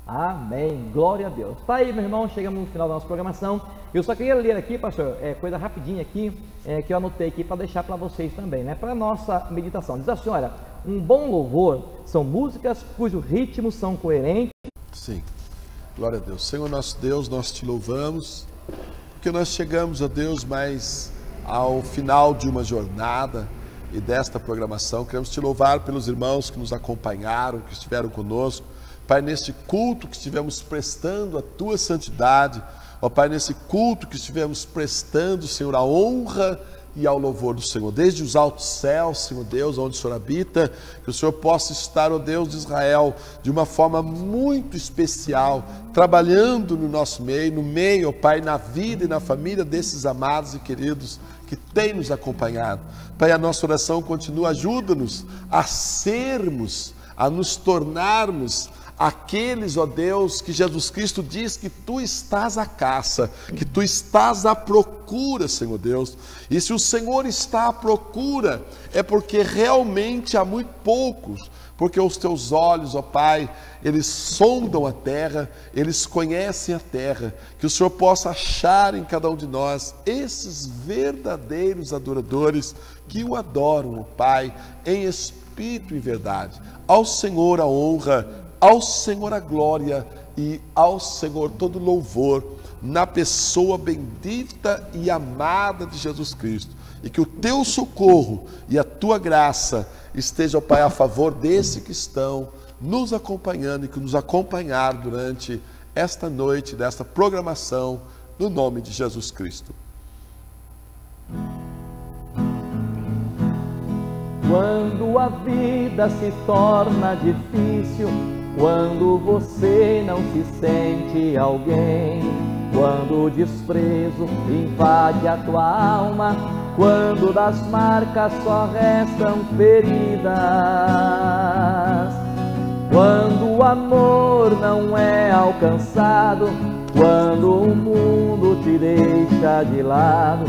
Amém, glória a Deus. Tá aí, meu irmão, chegamos no final da nossa programação. Eu só queria ler aqui, pastor, coisa rapidinha aqui, que eu anotei aqui para deixar para vocês também, né? Para a nossa meditação. Diz assim: olha, um bom louvor são músicas cujos ritmos são coerentes. Sim, glória a Deus. Senhor nosso Deus, nós te louvamos, porque nós chegamos, a Deus, mais ao final de uma jornada e desta programação. Queremos te louvar pelos irmãos que nos acompanharam, que estiveram conosco, Pai, neste culto que estivemos prestando a Tua santidade, ó Pai, nesse culto que estivemos prestando, Senhor, a honra e ao louvor do Senhor, desde os altos céus, Senhor Deus, onde o Senhor habita, que o Senhor possa estar, ó Deus de Israel, de uma forma muito especial, trabalhando no nosso meio, no meio, ó Pai, na vida e na família desses amados e queridos que têm nos acompanhado. Pai, a nossa oração continua, ajuda-nos a sermos, a nos tornarmos aqueles, ó Deus, que Jesus Cristo diz que Tu estás à caça, que Tu estás à procura, Senhor Deus. E se o Senhor está à procura, é porque realmente há muito poucos, porque os Teus olhos, ó Pai, eles sondam a terra, eles conhecem a terra. Que o Senhor possa achar em cada um de nós esses verdadeiros adoradores que o adoram, ó Pai, em espírito e verdade. Ao Senhor a honra, ao Senhor a glória e ao Senhor todo louvor, na pessoa bendita e amada de Jesus Cristo. E que o Teu socorro e a Tua graça estejam, Pai, a favor desses que estão nos acompanhando e que nos acompanharam durante esta noite, desta programação, no nome de Jesus Cristo. Quando a vida se torna difícil, quando você não se sente alguém, quando o desprezo invade a tua alma, quando das marcas só restam feridas, quando a amor não é alcançado, quando o mundo te deixa de lado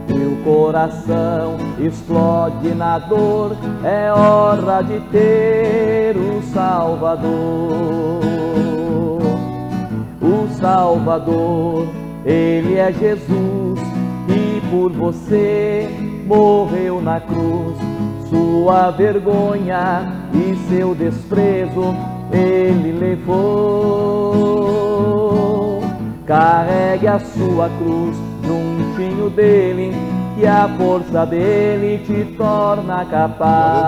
e o coração explode na dor, é hora de ter o Salvador. O Salvador, Ele é Jesus, que por você morreu na cruz. Sua vergonha e seu desprezo Ele levou. Carregue a sua cruz juntinho dele, que a força dele te torna capaz.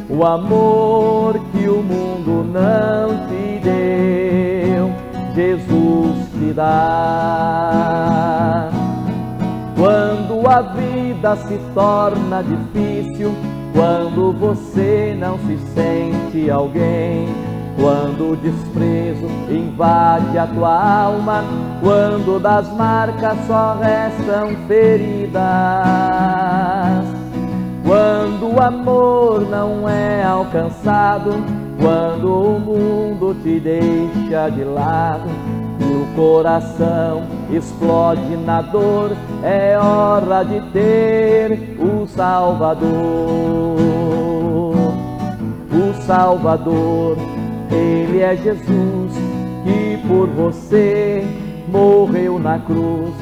O amor que o mundo não te deu, Jesus te dá. Quando a vida se torna difícil, quando você não se sente alguém, quando o desprezo invade a tua alma, quando das marcas só restam feridas, quando o amor não é alcançado, quando o mundo te deixa de lado e o coração explode na dor, é hora de ter o Salvador. O Salvador, Ele é Jesus, que por você morreu na cruz.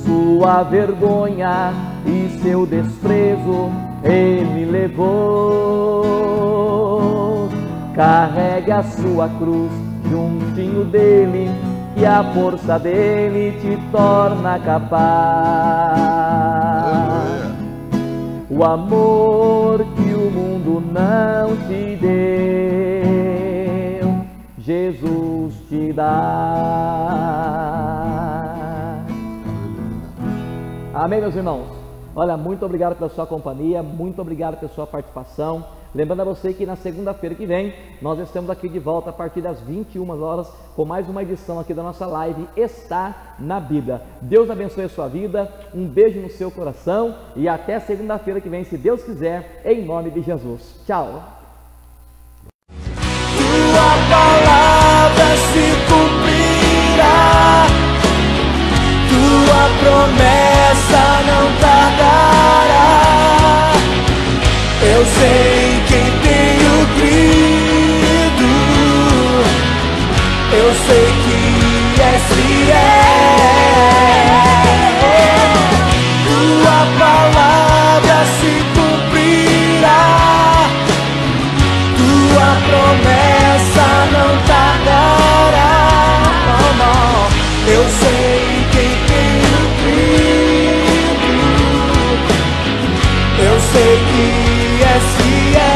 Sua vergonha e seu desprezo Ele levou. Carregue a sua cruz juntinho dele, que a força dele te torna capaz. O amor que o mundo não te deu, Jesus te dá. Amém, meus irmãos? Olha, muito obrigado pela sua companhia, muito obrigado pela sua participação. Lembrando a você que na segunda-feira que vem, nós estamos aqui de volta a partir das 21 horas com mais uma edição aqui da nossa live Está na Bíblia. Deus abençoe a sua vida, um beijo no seu coração e até segunda-feira que vem, se Deus quiser, em nome de Jesus. Tchau! Tua palavra se cumprirá, tua promessa não tardará. Eu sei quem tenho crido, eu sei que és fiel. Tua palavra se cumprirá, tua promessa não tardará. Não, não. Eu sei quem tenho crido, eu sei que és fiel.